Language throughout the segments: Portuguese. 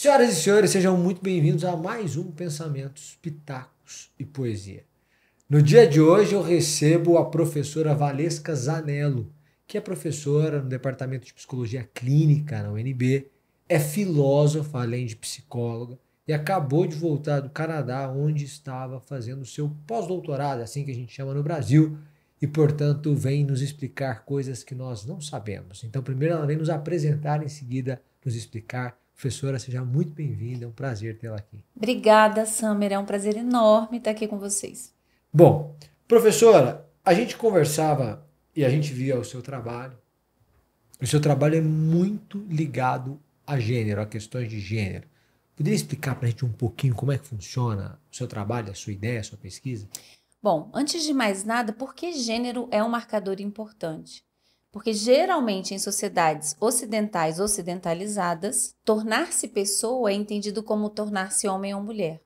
Senhoras e senhores, sejam muito bem-vindos a mais um Pensamentos, Pitacos e Poesia. No dia de hoje eu recebo a professora Valesca Zanello, que é professora no Departamento de Psicologia Clínica na UNB, é filósofa além de psicóloga e acabou de voltar do Canadá, onde estava fazendo o seu pós-doutorado, assim que a gente chama no Brasil, e portanto vem nos explicar coisas que nós não sabemos. Então primeiro ela vem nos apresentar, em seguida nos explicar. Professora, seja muito bem-vinda, é um prazer tê-la aqui. Obrigada, Summer, é um prazer enorme estar aqui com vocês. Bom, professora, a gente conversava e a gente via o seu trabalho. O seu trabalho é muito ligado a gênero, a questões de gênero. Poderia explicar para a gente um pouquinho como é que funciona o seu trabalho, a sua ideia, a sua pesquisa? Bom, antes de mais nada, por que gênero é um marcador importante? Porque geralmente em sociedades ocidentais ocidentalizadas, tornar-se pessoa é entendido como tornar-se homem ou mulher.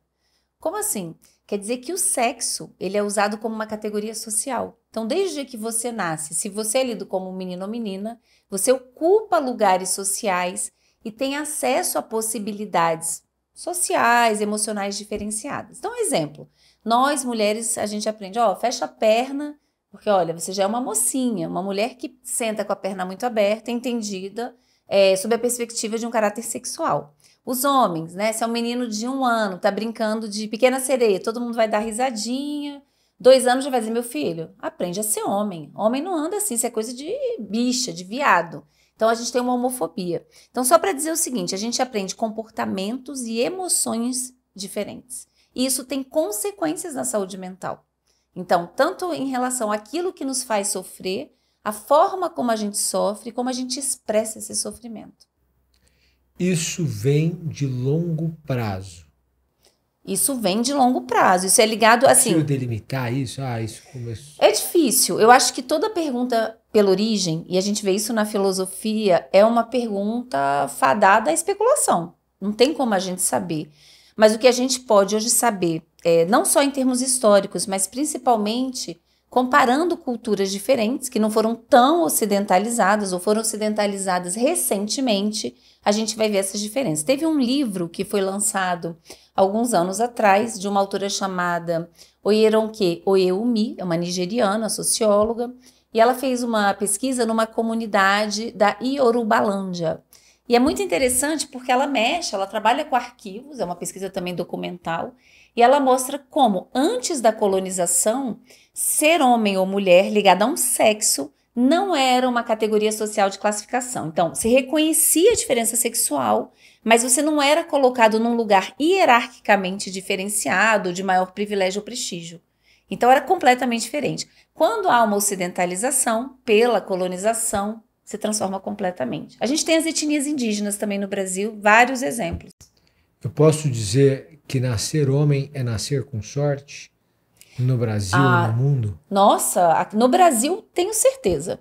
Como assim? Quer dizer que o sexo ele é usado como uma categoria social. Então, desde o dia que você nasce, se você é lido como menino ou menina, você ocupa lugares sociais e tem acesso a possibilidades sociais, emocionais diferenciadas. Então, exemplo, nós mulheres, a gente aprende, fecha a perna, porque olha, você já é uma mocinha, uma mulher que senta com a perna muito aberta, entendida, sob a perspectiva de um caráter sexual. Os homens, né? Se é um menino de 1 ano, tá brincando de pequena sereia, todo mundo vai dar risadinha. 2 anos já vai dizer, meu filho, aprende a ser homem. Homem não anda assim, isso é coisa de bicha, de viado. Então a gente tem uma homofobia. Então só para dizer o seguinte, a gente aprende comportamentos e emoções diferentes. E isso tem consequências na saúde mental. Então, tanto em relação àquilo que nos faz sofrer, a forma como a gente sofre, como a gente expressa esse sofrimento. Isso vem de longo prazo. Isso vem de longo prazo, isso é ligado assim... Possível delimitar isso? Isso começou... É difícil, eu acho que toda pergunta pela origem, e a gente vê isso na filosofia, é uma pergunta fadada à especulação. Não tem como a gente saber. Mas o que a gente pode hoje saber, não só em termos históricos, mas principalmente comparando culturas diferentes, que não foram tão ocidentalizadas ou foram ocidentalizadas recentemente, a gente vai ver essas diferenças. Teve um livro que foi lançado alguns anos atrás, de uma autora chamada Oyeronke Oyewumi, é uma nigeriana, socióloga, e ela fez uma pesquisa numa comunidade da Yorubalândia. E é muito interessante porque ela trabalha com arquivos, é uma pesquisa também documental, e ela mostra como, antes da colonização, ser homem ou mulher ligado a um sexo não era uma categoria social de classificação. Então, se reconhecia a diferença sexual, mas você não era colocado num lugar hierarquicamente diferenciado, de maior privilégio ou prestígio. Então, era completamente diferente. Quando há uma ocidentalização, pela colonização, se transforma completamente. A gente tem as etnias indígenas também no Brasil, vários exemplos. Eu posso dizer que nascer homem é nascer com sorte? No Brasil, no mundo? Nossa, no Brasil tenho certeza,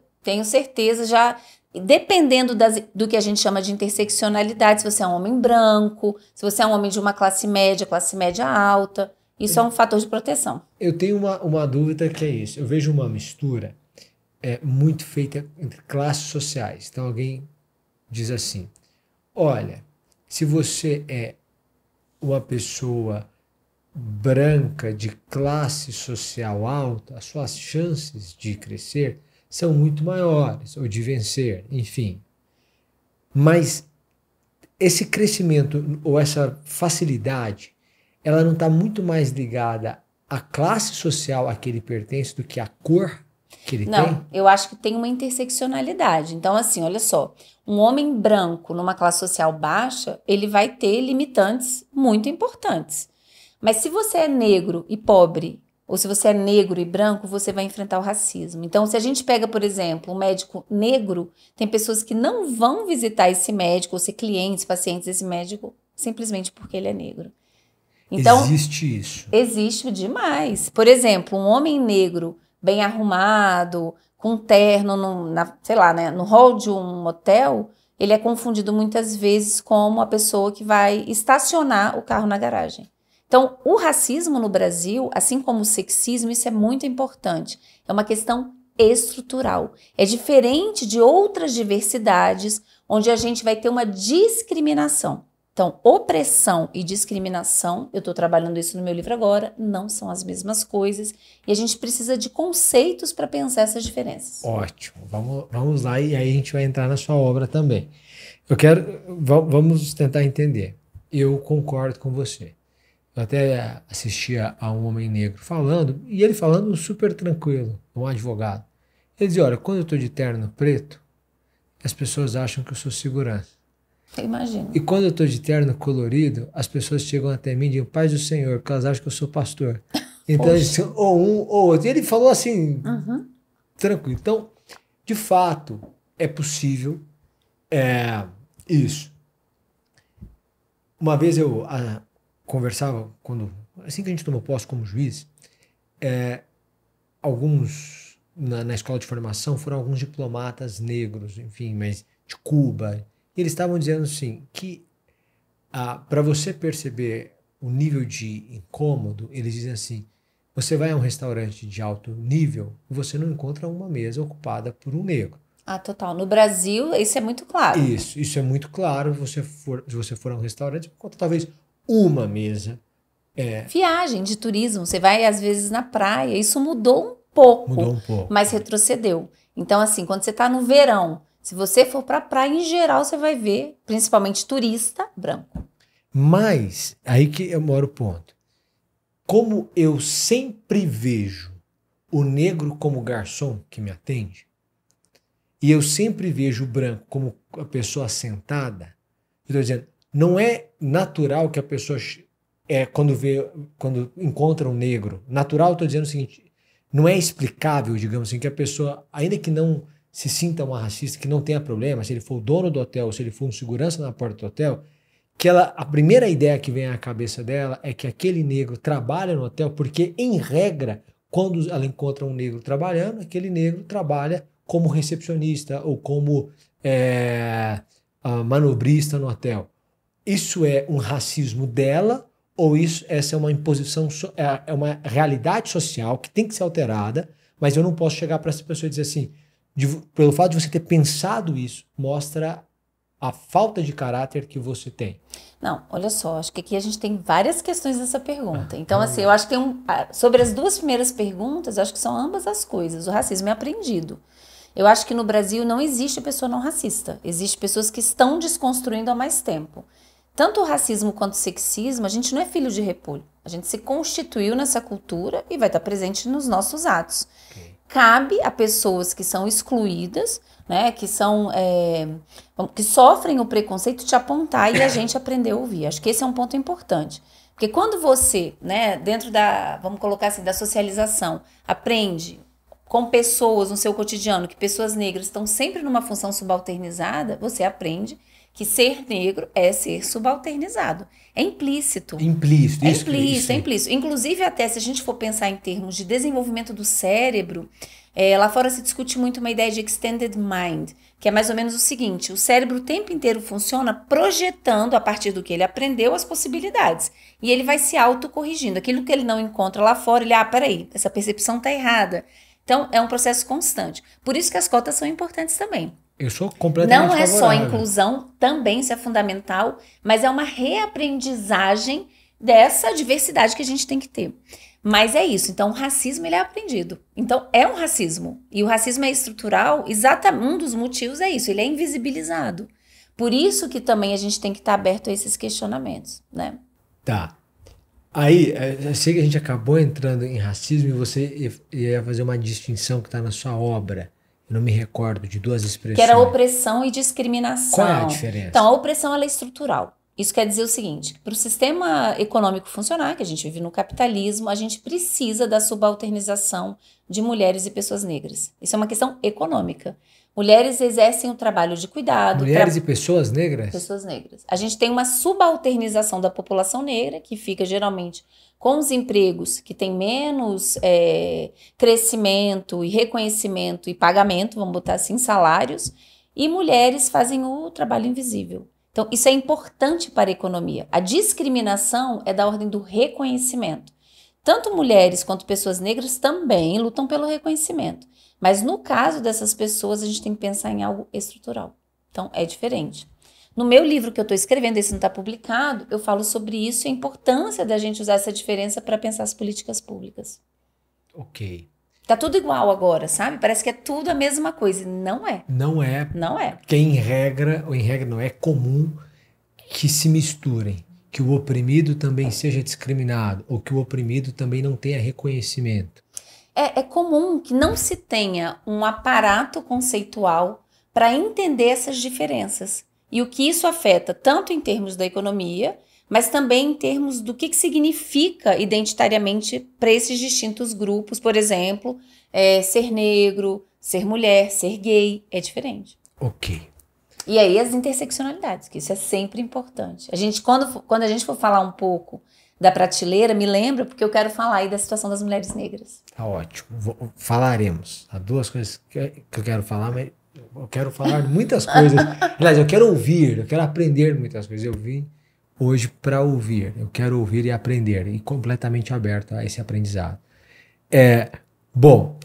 já dependendo do que a gente chama de interseccionalidade, se você é um homem branco, se você é um homem de uma classe média alta, isso é um fator de proteção. Eu tenho uma dúvida que é isso, eu vejo uma mistura muito feita entre classes sociais. Então alguém diz assim, olha, se você é uma pessoa branca de classe social alta, as suas chances de crescer são muito maiores, ou de vencer, enfim. Mas esse crescimento ou essa facilidade, ela não está muito mais ligada à classe social a que ele pertence do que à cor que ele tem? Não, eu acho que tem uma interseccionalidade. Então, assim, olha só, um homem branco numa classe social baixa, ele vai ter limitantes muito importantes. Mas se você é negro e pobre, ou se você é negro e branco, você vai enfrentar o racismo. Então, se a gente pega, por exemplo, um médico negro, tem pessoas que não vão visitar esse médico, ou ser clientes, pacientes desse médico, simplesmente porque ele é negro. Então, existe isso? Existe demais. Por exemplo, um homem negro bem arrumado, com um terno, no hall de um hotel, ele é confundido muitas vezes como a pessoa que vai estacionar o carro na garagem. Então, o racismo no Brasil, assim como o sexismo, isso é muito importante. É uma questão estrutural. É diferente de outras diversidades, onde a gente vai ter uma discriminação. Então, opressão e discriminação, eu estou trabalhando isso no meu livro agora, não são as mesmas coisas. E a gente precisa de conceitos para pensar essas diferenças. Ótimo. Vamos lá e aí a gente vai entrar na sua obra também. Vamos tentar entender. Eu concordo com você. Eu até assistia a um homem negro falando, e ele falando super tranquilo, um advogado. Ele dizia, olha, quando eu estou de terno preto, as pessoas acham que eu sou segurança. Eu imagino. E quando eu estou de terno colorido, as pessoas chegam até mim e dizem, paz do Senhor, porque elas acham que eu sou pastor. Então, ou um ou outro. E ele falou assim, tranquilo. Então, de fato, é possível isso. Uma vez eu conversava, assim que a gente tomou posse como juiz, alguns na escola de formação foram alguns diplomatas negros, enfim, mas de Cuba. E eles estavam dizendo assim, que para você perceber o nível de incômodo, eles dizem assim, você vai a um restaurante de alto nível e você não encontra uma mesa ocupada por um negro. Total. No Brasil, isso é muito claro. Isso é muito claro. Se você for a um restaurante, você encontra talvez uma mesa. Viagem de turismo, você vai às vezes na praia, isso mudou um pouco. Mudou um pouco. Mas retrocedeu. Então, assim, quando você está no verão, se você for para a praia, em geral, você vai ver, principalmente turista, branco. Mas, aí que mora o ponto. Como eu sempre vejo o negro como garçom que me atende, e eu sempre vejo o branco como a pessoa sentada, eu estou dizendo, não é natural que a pessoa, quando encontra um negro, natural, eu estou dizendo o seguinte, não é explicável, digamos assim, que a pessoa, ainda que não se sinta uma racista, que não tenha problema, se ele for o dono do hotel, se ele for um segurança na porta do hotel, que a primeira ideia que vem à cabeça dela é que aquele negro trabalha no hotel, porque, em regra, quando ela encontra um negro trabalhando, aquele negro trabalha como recepcionista ou como manobrista no hotel. Isso é um racismo dela ou essa é uma imposição, é uma realidade social que tem que ser alterada, mas eu não posso chegar para essa pessoa e dizer assim, pelo fato de você ter pensado isso, mostra a falta de caráter que você tem. Não, olha só, acho que aqui a gente tem várias questões nessa pergunta. Então, assim, eu acho que sobre as duas primeiras perguntas, eu acho que são ambas as coisas. O racismo é aprendido. Eu acho que no Brasil não existe pessoa não racista. Existem pessoas que estão desconstruindo há mais tempo. Tanto o racismo quanto o sexismo, a gente não é filho de repolho. A gente se constituiu nessa cultura e vai estar presente nos nossos atos. Okay. Cabe a pessoas que são excluídas, né, que sofrem o preconceito, te apontar e a gente aprender a ouvir. Acho que esse é um ponto importante. Porque quando você, né, dentro vamos colocar assim, da socialização, aprende com pessoas no seu cotidiano, que pessoas negras estão sempre numa função subalternizada, você aprende que ser negro é ser subalternizado. É implícito. É implícito. Inclusive, até se a gente for pensar em termos de desenvolvimento do cérebro, lá fora se discute muito uma ideia de extended mind, que é mais ou menos o seguinte, o cérebro o tempo inteiro funciona projetando, a partir do que ele aprendeu, as possibilidades. E ele vai se autocorrigindo. Aquilo que ele não encontra lá fora, ele, peraí, essa percepção está errada. Então, é um processo constante. Por isso que as cotas são importantes também. Eu sou completamente Não é favorável. só a inclusão, também isso é fundamental, mas é uma reaprendizagem dessa diversidade que a gente tem que ter. Mas é isso, então o racismo ele é aprendido. Então é um racismo. E o racismo é estrutural, exatamente um dos motivos é isso, ele é invisibilizado. Por isso que também a gente tem que estar aberto a esses questionamentos, né? Tá. Aí, eu sei que a gente acabou entrando em racismo e você ia fazer uma distinção que está na sua obra. Eu não me recordo de duas expressões. Que era opressão e discriminação. Qual é a diferença? Então, a opressão ela é estrutural. Isso quer dizer o seguinte, para o sistema econômico funcionar, que a gente vive no capitalismo, a gente precisa da subalternização de mulheres e pessoas negras. Isso é uma questão econômica. Mulheres exercem o trabalho de cuidado. Mulheres e pessoas negras? Pessoas negras. A gente tem uma subalternização da população negra, que fica geralmente com os empregos que têm menos crescimento e reconhecimento e pagamento, vamos botar assim, salários, e mulheres fazem o trabalho invisível. Então, isso é importante para a economia. A discriminação é da ordem do reconhecimento. Tanto mulheres quanto pessoas negras também lutam pelo reconhecimento. Mas no caso dessas pessoas, a gente tem que pensar em algo estrutural. Então, é diferente. No meu livro que eu estou escrevendo, esse não está publicado, eu falo sobre isso e a importância da gente usar essa diferença para pensar as políticas públicas. Ok. Tá tudo igual agora, sabe? Parece que é tudo a mesma coisa. Não é. Não é. Não é. Porque em regra não é comum que se misturem, que o oprimido também seja discriminado, ou que o oprimido também não tenha reconhecimento. É comum que não se tenha um aparato conceitual para entender essas diferenças. E o que isso afeta, tanto em termos da economia, mas também em termos do que significa identitariamente para esses distintos grupos. Por exemplo, ser negro, ser mulher, ser gay, é diferente. Ok. E aí as interseccionalidades, que isso é sempre importante. A gente, quando a gente for falar um pouco da prateleira, me lembra, porque eu quero falar aí da situação das mulheres negras. Tá ótimo. Falaremos. Há duas coisas que eu quero falar, mas eu quero falar muitas coisas. Aliás, eu quero ouvir, eu quero aprender muitas coisas. Eu vim hoje para ouvir. Eu quero ouvir e aprender, e completamente aberto a esse aprendizado. Bom,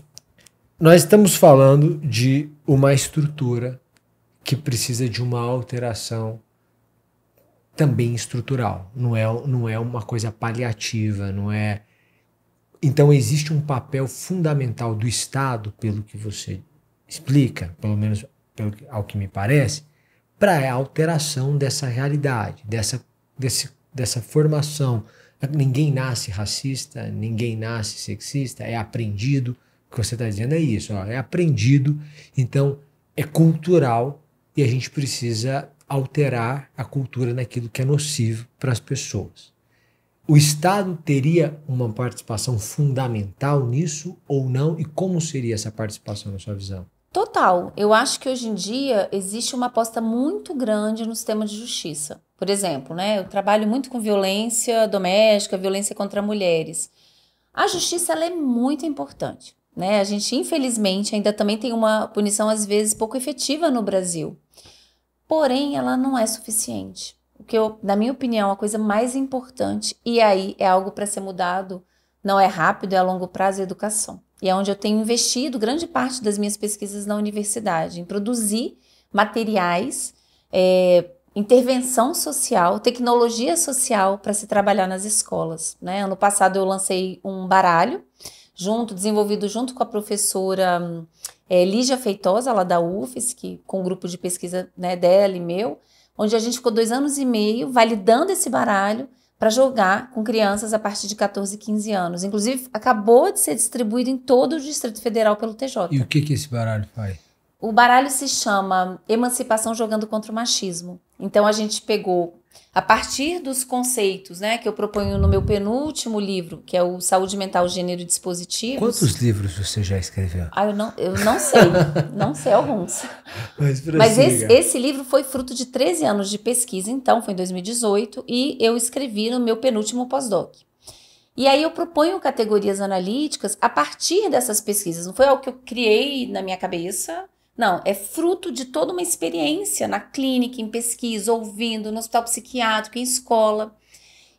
nós estamos falando de uma estrutura que precisa de uma alteração também estrutural. Não é uma coisa paliativa, não é... Então existe um papel fundamental do Estado, pelo que você explica, pelo menos ao que me parece, para a alteração dessa realidade, dessa formação. Ninguém nasce racista, ninguém nasce sexista, é aprendido. O que você está dizendo é isso, é aprendido, então é cultural e a gente precisa alterar a cultura naquilo que é nocivo para as pessoas. O Estado teria uma participação fundamental nisso ou não? E como seria essa participação na sua visão? Total. Eu acho que hoje em dia existe uma aposta muito grande no sistema de justiça. Por exemplo, eu trabalho muito com violência doméstica, violência contra mulheres. A justiça ela é muito importante. A gente, infelizmente, ainda também tem uma punição, às vezes, pouco efetiva no Brasil. Porém, ela não é suficiente. O que na minha opinião, a coisa mais importante, e aí é algo para ser mudado, não é rápido, é a longo prazo, é a educação. E é onde eu tenho investido grande parte das minhas pesquisas na universidade, em produzir materiais, intervenção social, tecnologia social para se trabalhar nas escolas. Ano passado eu lancei um baralho, desenvolvido junto com a professora Lígia Feitosa, lá da UFSC, com um grupo de pesquisa dela e meu, onde a gente ficou 2 anos e meio validando esse baralho para jogar com crianças a partir de 14 e 15 anos. Inclusive, acabou de ser distribuído em todo o Distrito Federal pelo TJ. E o que esse baralho faz? O baralho se chama Emancipação Jogando contra o Machismo. Então, a gente pegou, a partir dos conceitos que eu proponho no meu penúltimo livro, que é o Saúde Mental, Gênero e Dispositivos. Quantos livros você já escreveu? Eu não sei, não sei alguns. Mas esse livro foi fruto de 13 anos de pesquisa, então, foi em 2018, e eu escrevi no meu penúltimo pós-doc. E aí eu proponho categorias analíticas a partir dessas pesquisas. Não foi algo que eu criei na minha cabeça. Não, é fruto de toda uma experiência na clínica, em pesquisa, ouvindo, no hospital psiquiátrico, em escola.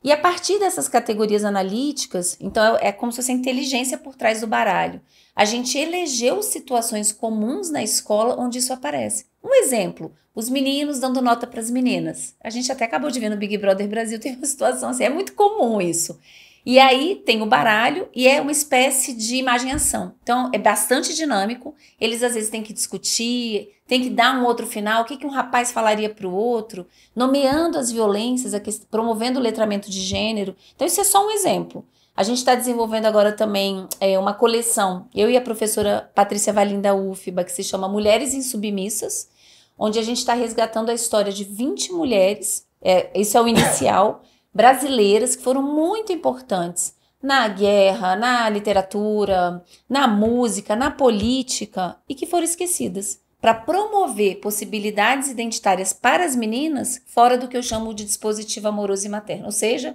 E a partir dessas categorias analíticas, então é como se fosse a inteligência por trás do baralho. A gente elegeu situações comuns na escola onde isso aparece. Um exemplo, os meninos dando nota para as meninas. A gente até acabou de ver no Big Brother Brasil, tem uma situação assim, é muito comum isso. E aí tem o baralho e é uma espécie de imagem-ação. Então é bastante dinâmico, eles às vezes têm que discutir, têm que dar um outro final, o que um rapaz falaria para o outro, nomeando as violências, promovendo o letramento de gênero. Então isso é só um exemplo. A gente está desenvolvendo agora também uma coleção, eu e a professora Patrícia Valim da UFBA, que se chama Mulheres Insubmissas, onde a gente está resgatando a história de 20 mulheres, isso é o inicial, brasileiras que foram muito importantes na guerra, na literatura, na música, na política e que foram esquecidas para promover possibilidades identitárias para as meninas fora do que eu chamo de dispositivo amoroso e materno. Ou seja,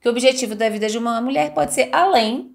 que o objetivo da vida de uma mulher pode ser além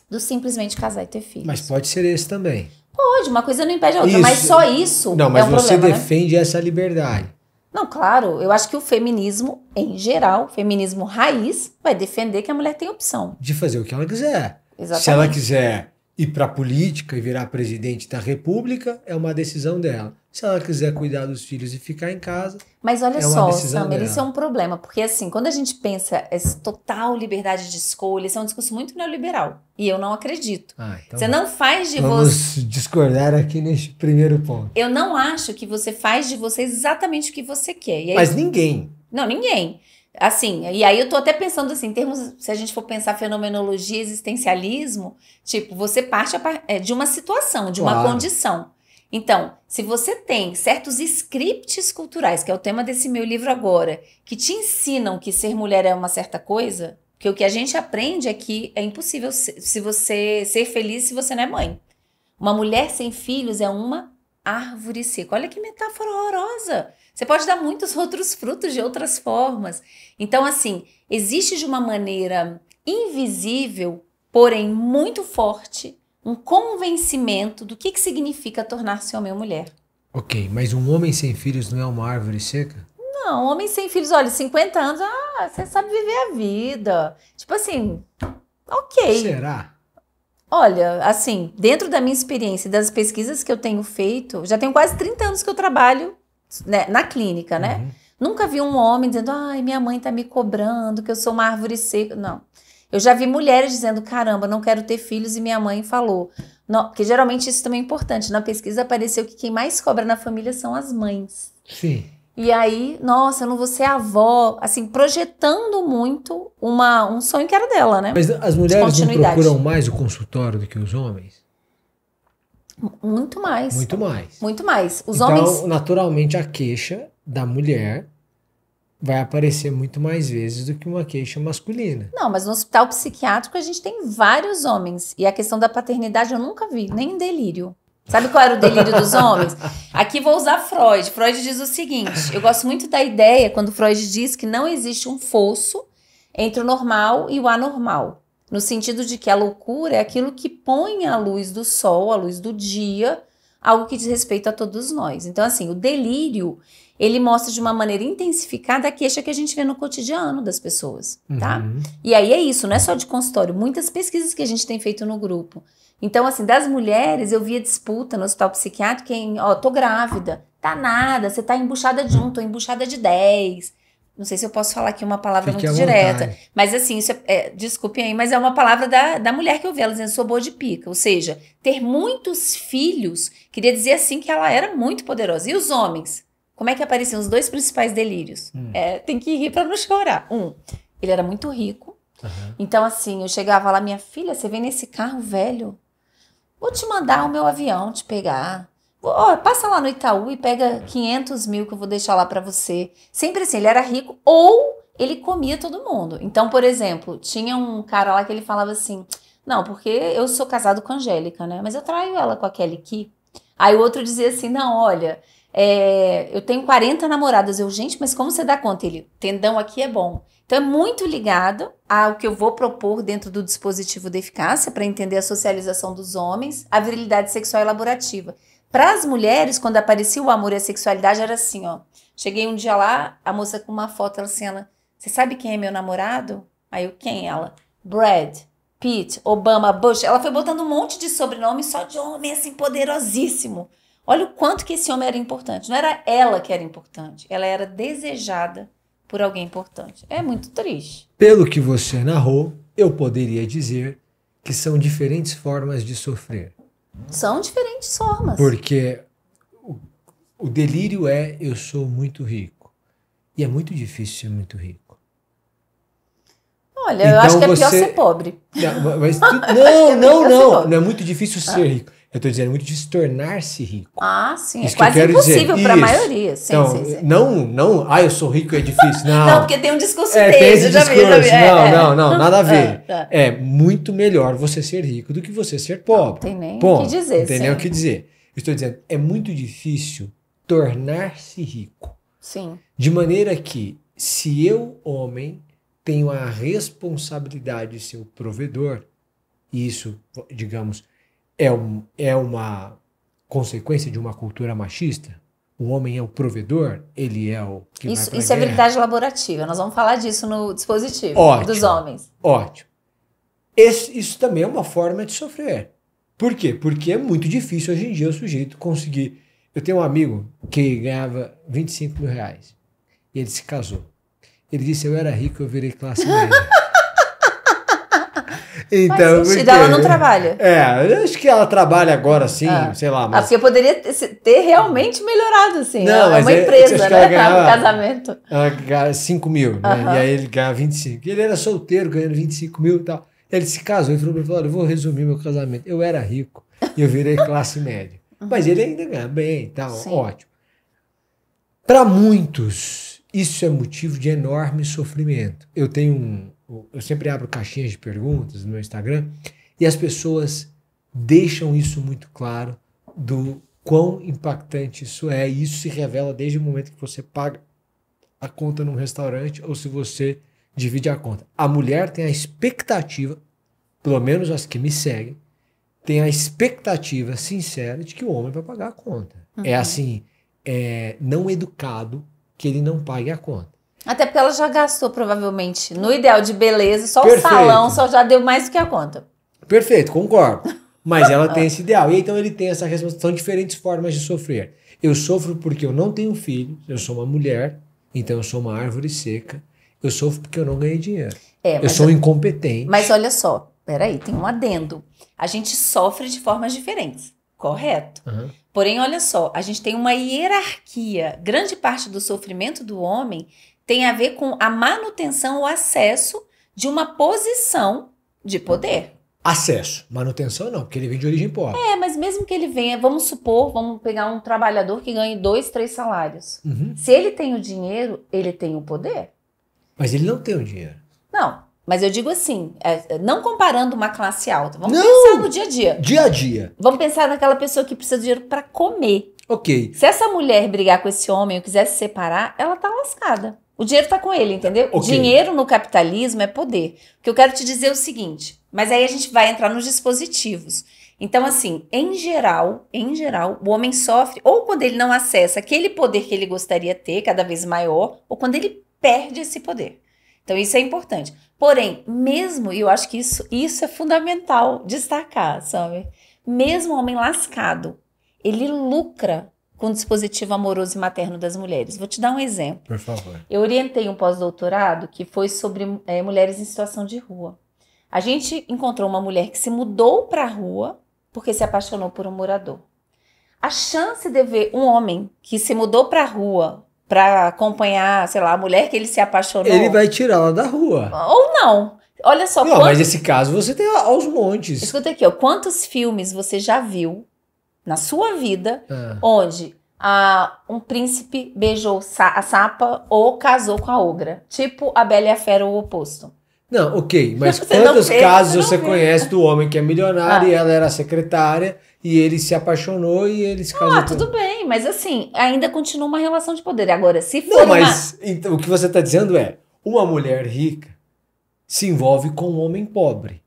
do simplesmente casar e ter filhos. Mas pode ser esse também. Pode, uma coisa não impede a outra, mas só isso não, mas é um você problema, defende essa liberdade. Não, claro, eu acho que o feminismo, em geral, feminismo raiz, vai defender que a mulher tem opção. De fazer o que ela quiser. Exatamente. Se ela quiser ir para a política e virar presidente da República é uma decisão dela. Se ela quiser cuidar dos filhos e ficar em casa, Mas olha é uma só, decisão Samir, dela. isso é um problema, porque assim, quando a gente pensa essa total liberdade de escolha, isso é um discurso muito neoliberal, e eu não acredito. Então Você não faz de vamos você... discordar aqui neste primeiro ponto. Eu não acho que você faz de você exatamente o que você quer. E aí... Mas ninguém. Não, ninguém. Assim, e aí eu tô até pensando assim, em termos, se a gente for pensar fenomenologia, existencialismo, tipo, você parte de uma situação, de uma condição. Então, se você tem certos scripts culturais, que é o tema desse meu livro agora, que te ensinam que ser mulher é uma certa coisa, que o que a gente aprende é que é impossível se você ser feliz se você não é mãe. Uma mulher sem filhos é uma árvore seca. Olha que metáfora horrorosa. Você pode dar muitos outros frutos de outras formas. Então, assim, existe de uma maneira invisível, porém muito forte, um convencimento do que significa tornar-se homem ou mulher. Ok, mas um homem sem filhos não é uma árvore seca? Não, homem sem filhos, olha, 50 anos, você sabe viver a vida. Tipo assim, ok. Será? Olha, assim, dentro da minha experiência e das pesquisas que eu tenho feito, já tenho quase 30 anos que eu trabalho, né, na clínica, né? Uhum. Nunca vi um homem dizendo, ai, minha mãe tá me cobrando, que eu sou uma árvore seca. Não. Eu já vi mulheres dizendo, caramba, não quero ter filhos, e minha mãe falou. Não, porque geralmente isso também é importante. Na pesquisa apareceu que quem mais cobra na família são as mães. Sim. E aí, nossa, eu não vou ser avó, assim, projetando muito um sonho que era dela, né? Mas as mulheres não procuram mais o consultório do que os homens? Muito mais. Muito mais. Muito mais. Os então, homens... naturalmente, a queixa da mulher vai aparecer muito mais vezes do que uma queixa masculina. Não, mas no hospital psiquiátrico a gente tem vários homens. E a questão da paternidade eu nunca vi, nem em delírio. Sabe qual era o delírio dos homens? Aqui vou usar Freud. Freud diz o seguinte, eu gosto muito da ideia quando Freud diz que não existe um fosso entre o normal e o anormal. No sentido de que a loucura é aquilo que põe a luz do sol, a luz do dia, algo que diz respeito a todos nós. Então, assim, o delírio, ele mostra de uma maneira intensificada a queixa que a gente vê no cotidiano das pessoas, tá? Uhum. E aí é isso, não é só de consultório, muitas pesquisas que a gente tem feito no grupo. Então, assim, das mulheres, eu via disputa no hospital psiquiátrico, tô grávida, tá nada, você tá embuchada de 1, tô embuchada de 10. Não sei se eu posso falar aqui uma palavra Fique muito direta, mas assim, isso desculpem aí, mas é uma palavra da mulher que eu vi, ela dizendo, sou boa de pica, ou seja, ter muitos filhos, queria dizer assim que ela era muito poderosa. E os homens? Como é que apareciam os 2 principais delírios? Tem que rir pra não chorar. Ele era muito rico, então assim, eu chegava lá, minha filha, você vem nesse carro velho? Vou te mandar o meu avião te pegar. Passa lá no Itaú e pega 500 mil que eu vou deixar lá pra você. Sempre assim, ele era rico ou ele comia todo mundo. Então, por exemplo, tinha um cara lá que ele falava assim, não, porque eu sou casado com a Angélica, né? Mas eu traio ela com a Kelly Key. Aí o outro dizia assim, não, olha, eu tenho 40 namoradas. Eu, gente, mas como você dá conta? Ele, tendão aqui é bom. Então é muito ligado ao que eu vou propor dentro do dispositivo da eficácia para entender a socialização dos homens, a virilidade sexual elaborativa. Para as mulheres, quando aparecia o amor e a sexualidade, era assim, ó. Cheguei um dia lá, a moça com uma foto, ela assim, você sabe quem é meu namorado? Aí eu, quem? Ela, Brad Pitt, Obama, Bush. Ela foi botando um monte de sobrenome só de homem, assim, poderosíssimo. Olha o quanto que esse homem era importante. Não era ela que era importante, ela era desejada por alguém importante. É muito triste. Pelo que você narrou, eu poderia dizer que são diferentes formas de sofrer. São diferentes formas. Porque o delírio eu sou muito rico. E é muito difícil ser muito rico. Olha, então eu acho que é pior ser pobre. Não é muito difícil ser rico. Eu estou dizendo, é muito difícil tornar-se rico. Sim, isso é quase impossível para a maioria. Sim, então, sim. Não, eu sou rico, é difícil. Não, porque tem um discurso tem esse discurso. Não, nada a ver. Tá. É muito melhor você ser rico do que você ser pobre. Não tem nem o que dizer. Não tem nem o que dizer. Eu estou dizendo, é muito difícil tornar-se rico. Sim. De maneira que, se eu, homem, tenho a responsabilidade de ser o provedor, e isso, digamos, é uma consequência de uma cultura machista. O homem é o provedor, ele é o que vai pra Isso é guerra. habilidade laborativa. Nós vamos falar disso no dispositivo Ótimo, dos homens. Ótimo. Isso também é uma forma de sofrer. Por quê? Porque é muito difícil hoje em dia o sujeito conseguir. Eu tenho um amigo que ganhava 25 mil reais e ele se casou. Ele disse, eu era rico, eu virei classe média. Então, Mas ela não trabalha. Eu acho que ela trabalha agora sim, sei lá. Mas... porque poderia ter realmente melhorado, assim. Não, é uma empresa, né? Ela ganhava, casamento. Ela ganhava 5 mil, né? E aí ele ganhava 25. E ele era solteiro, ganhando 25 mil e tal. Ele se casou e falou, olha, eu vou resumir meu casamento. Eu era rico e eu virei classe média. Mas ele ainda ganha bem e tal, ótimo. Para muitos, isso é motivo de enorme sofrimento. Eu sempre abro caixinhas de perguntas no meu Instagram e as pessoas deixam isso muito claro do quão impactante isso é. E isso se revela desde o momento que você paga a conta num restaurante ou se você divide a conta. A mulher tem a expectativa, pelo menos as que me seguem, tem a expectativa sincera de que o homem vai pagar a conta. É assim, não educado que ele não pague a conta. Até porque ela já gastou, provavelmente, no ideal de beleza, só o salão só já deu mais do que a conta. Perfeito, concordo. Mas ela tem esse ideal. E então ele tem essa responsabilidade. São diferentes formas de sofrer. Eu sofro porque eu não tenho filhos, eu sou uma mulher, então eu sou uma árvore seca. Eu sofro porque eu não ganhei dinheiro. Eu sou incompetente. Mas olha só, peraí, tem um adendo. A gente sofre de formas diferentes, correto? Porém, olha só, a gente tem uma hierarquia. Grande parte do sofrimento do homem tem a ver com a manutenção, o acesso de uma posição de poder. Acesso. Manutenção não, porque ele vem de origem pobre. Mas mesmo que ele venha, vamos pegar um trabalhador que ganhe 2, 3 salários. Se ele tem o dinheiro, ele tem o poder. Mas ele não tem o dinheiro. Não, mas eu digo assim, não comparando uma classe alta. Vamos pensar no dia a dia. Dia a dia. Vamos pensar naquela pessoa que precisa de dinheiro para comer. Ok. Se essa mulher brigar com esse homem ou quiser se separar, ela tá lascada. O dinheiro tá com ele, entendeu? Okay. Dinheiro no capitalismo é poder. O que eu quero te dizer é o seguinte, mas aí a gente vai entrar nos dispositivos. Então, assim, em geral, o homem sofre ou quando ele não acessa aquele poder que ele gostaria de ter, cada vez maior, ou quando ele perde esse poder. Então, isso é importante. Porém, mesmo, e eu acho que isso é fundamental destacar, sabe? Mesmo o homem lascado, ele lucra com o dispositivo amoroso e materno das mulheres. Vou te dar um exemplo. Por favor. Eu orientei um pós-doutorado que foi sobre mulheres em situação de rua. A gente encontrou uma mulher que se mudou para a rua porque se apaixonou por um morador. A chance de ver um homem que se mudou para a rua para acompanhar, sei lá, a mulher que ele se apaixonou... Ele vai tirá-la da rua. Ou não. Olha só... Não, mas esse caso você tem aos montes. Escuta aqui, ó. Quantos filmes você já viu na sua vida onde um príncipe beijou a sapa ou casou com a ogra? Tipo a Bela e a Fera, o oposto. Não, ok, mas quantos casos você conhece do homem que é milionário e ela era secretária e ele se apaixonou e ele se casou? Tudo bem, mas assim, ainda continua uma relação de poder. Agora, se for então, o que você está dizendo é, uma mulher rica se envolve com um homem pobre.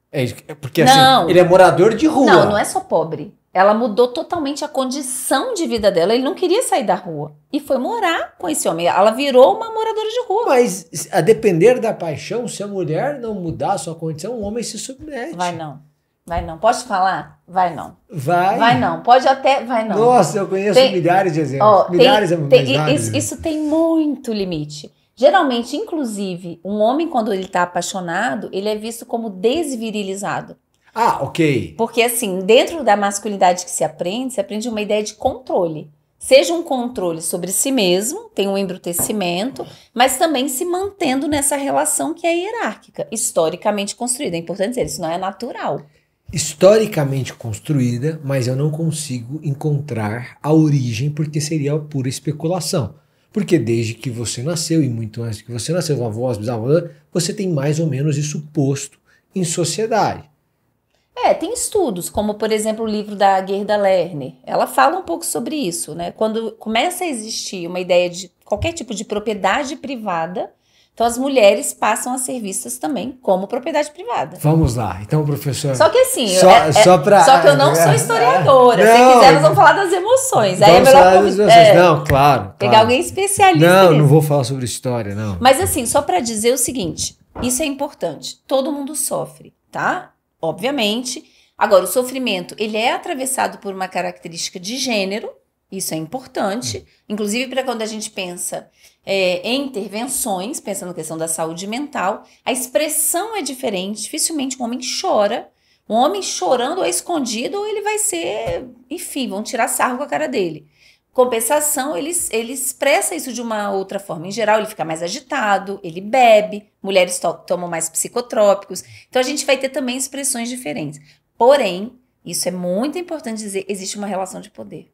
Porque assim, ele é morador de rua. Não é só pobre. Ela mudou totalmente a condição de vida dela. Ele não queria sair da rua. E foi morar com esse homem. Ela virou uma moradora de rua. Mas, a depender da paixão, se a mulher não mudar a sua condição, o homem se submete. Vai não. Posso falar? Vai não. Vai não. Pode até, vai não. Nossa, eu conheço milhares de exemplos. Milhares isso tem muito limite. Geralmente, inclusive, um homem, quando ele está apaixonado, ele é visto como desvirilizado. Ok. Porque, assim, dentro da masculinidade que se aprende uma ideia de controle. Seja um controle sobre si mesmo, tem um embrutecimento, mas também se mantendo nessa relação que é hierárquica, historicamente construída. É importante dizer, isso não é natural. Historicamente construída, mas eu não consigo encontrar a origem, porque seria pura especulação. Porque desde que você nasceu, e muito antes que você nasceu, avós, bisavós, você tem mais ou menos isso posto em sociedade. Tem estudos, como por exemplo o livro da Gerda Lerner. Ela fala um pouco sobre isso, né? Quando começa a existir uma ideia de qualquer tipo de propriedade privada, então as mulheres passam a ser vistas também como propriedade privada. Vamos lá, então professor... Só que assim, só que eu não sou historiadora. Se quiser, nós vamos falar das emoções. Aí é melhor não, claro. Pegar alguém especialista Não vou falar sobre história, não. Mas assim, só para dizer o seguinte, isso é importante. Todo mundo sofre, tá? Obviamente, Agora, o sofrimento, ele é atravessado por uma característica de gênero, isso é importante, inclusive para quando a gente pensa em intervenções, pensando na questão da saúde mental, a expressão é diferente, dificilmente um homem chora. Um homem chorando ou é escondido, ou ele vai ser, enfim, vão tirar sarro com a cara dele. Compensação, ele expressa isso de uma outra forma. Em geral, ele fica mais agitado, ele bebe, mulheres tomam mais psicotrópicos. Então, a gente vai ter também expressões diferentes. Porém, isso é muito importante dizer, existe uma relação de poder.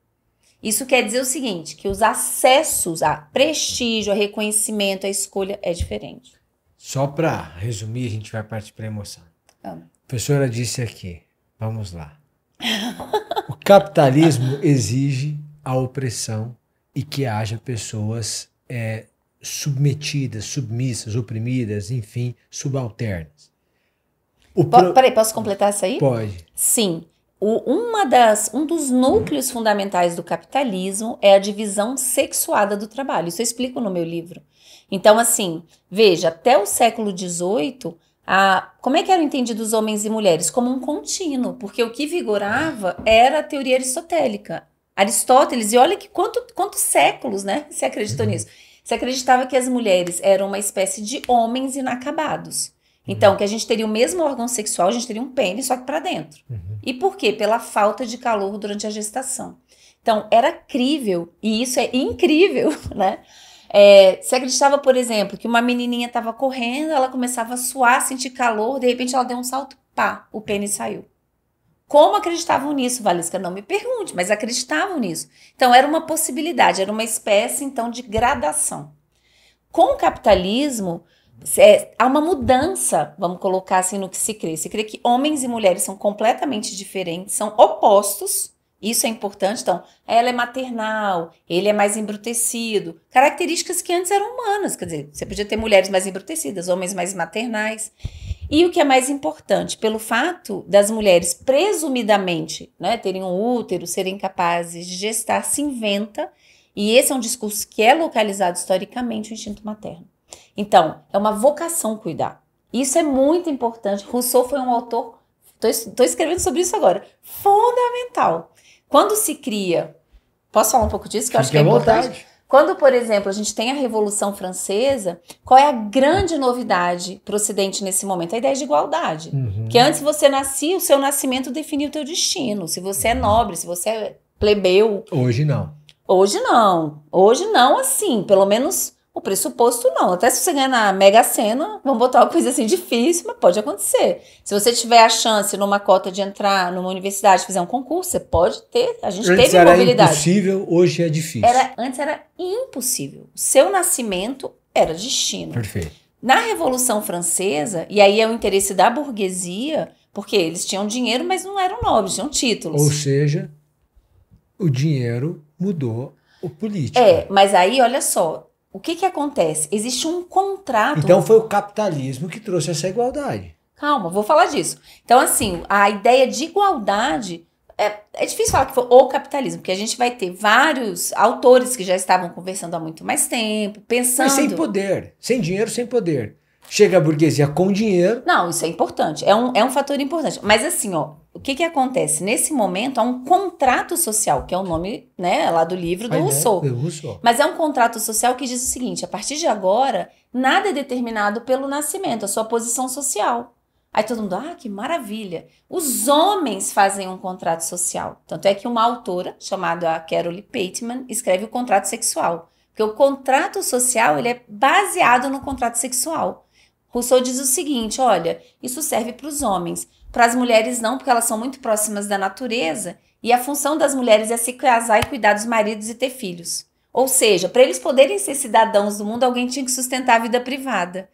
Isso quer dizer o seguinte, que os acessos a prestígio, a reconhecimento, a escolha é diferente. Só para resumir, a gente vai partir para a emoção. A professora disse aqui, vamos lá. O capitalismo exige a opressão e que haja pessoas submetidas, submissas, oprimidas, enfim, subalternas. Peraí, posso completar isso aí? Pode. Sim. Um dos núcleos fundamentais do capitalismo é a divisão sexuada do trabalho. Isso eu explico no meu livro. Então, assim, veja, até o século XVIII, como é que eram entendidos homens e mulheres? Como um contínuo, porque o que vigorava era a teoria aristotélica. Aristóteles, e olha que quantos séculos, né, se acreditou nisso. Se acreditava que as mulheres eram uma espécie de homens inacabados. Então, que a gente teria o mesmo órgão sexual, a gente teria um pênis, só que para dentro. E por quê? Pela falta de calor durante a gestação. Então, era crível, e isso é incrível, né? Se acreditava, por exemplo, que uma menininha estava correndo, ela começava a suar, sentir calor, de repente ela deu um salto, pá, o pênis saiu. Como acreditavam nisso, Valesca? Não me pergunte, mas acreditavam nisso. Então, era uma possibilidade, era uma espécie, então, de gradação. Com o capitalismo, há uma mudança, vamos colocar assim, no que se crê. Se crê que homens e mulheres são completamente diferentes, são opostos, isso é importante. Então, ela é maternal, ele é mais embrutecido. Características que antes eram humanas, quer dizer, você podia ter mulheres mais embrutecidas, homens mais maternais. E o que é mais importante, pelo fato das mulheres presumidamente, né, terem um útero, serem capazes de gestar, se inventa, e esse é um discurso que é localizado historicamente, o instinto materno. Então, é uma vocação cuidar. Isso é muito importante. Rousseau foi um autor, estou escrevendo sobre isso agora, fundamental. Quando se cria, posso falar um pouco disso, que eu acho que é importante? Quando, por exemplo, a gente tem a Revolução Francesa, qual é a grande novidade para o Ocidente nesse momento? A ideia de igualdade. Que antes você nascia, o seu nascimento definia o teu destino. Se você é nobre, se você é plebeu. Hoje não. Hoje não. Hoje não, assim, pelo menos o pressuposto não. Até se você ganhar na Mega Sena, vamos botar uma coisa assim difícil, mas pode acontecer. Se você tiver a chance numa cota de entrar numa universidade, fazer um concurso, você pode ter. A gente antes teve mobilidade. Era impossível, hoje é difícil. Antes era impossível. O seu nascimento era destino. Perfeito. Na Revolução Francesa, e aí é o interesse da burguesia, porque eles tinham dinheiro, mas não eram nobres, tinham títulos. Ou seja, o dinheiro mudou o político. Mas aí, olha só, o que acontece? Existe um contrato... Então foi o capitalismo que trouxe essa igualdade. Calma, vou falar disso. Então, assim, a ideia de igualdade... É difícil falar que foi o capitalismo, porque a gente vai ter vários autores que já estavam conversando há muito mais tempo, pensando... Mas sem poder, sem dinheiro, sem poder. Chega a burguesia com dinheiro... Não, isso é importante, é um fator importante. Mas assim, ó, o que acontece? Nesse momento, há um contrato social, que é o nome, né, lá do livro do Rousseau. Mas é um contrato social que diz o seguinte, a partir de agora, nada é determinado pelo nascimento, a sua posição social. Aí todo mundo, que maravilha. Os homens fazem um contrato social. Tanto é que uma autora, chamada Carole Pateman, escreve o contrato sexual. Porque o contrato social, ele é baseado no contrato sexual. Rousseau diz o seguinte, olha, isso serve para os homens. Para as mulheres não, porque elas são muito próximas da natureza. E a função das mulheres é se casar e cuidar dos maridos e ter filhos. Ou seja, para eles poderem ser cidadãos do mundo, alguém tinha que sustentar a vida privada.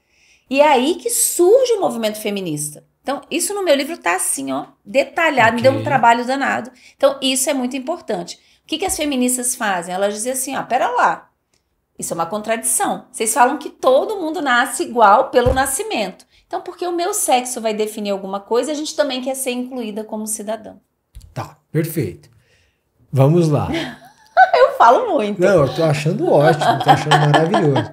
E é aí que surge o movimento feminista. Então, isso no meu livro tá assim, ó, detalhado, me deu um trabalho danado. Então, isso é muito importante. O que as feministas fazem? Elas dizem assim, pera lá, isso é uma contradição. Vocês falam que todo mundo nasce igual pelo nascimento. Então, porque o meu sexo vai definir alguma coisa, a gente também quer ser incluída como cidadão. Tá, perfeito. Vamos lá. Eu falo muito. Não, eu tô achando ótimo, tô achando maravilhoso.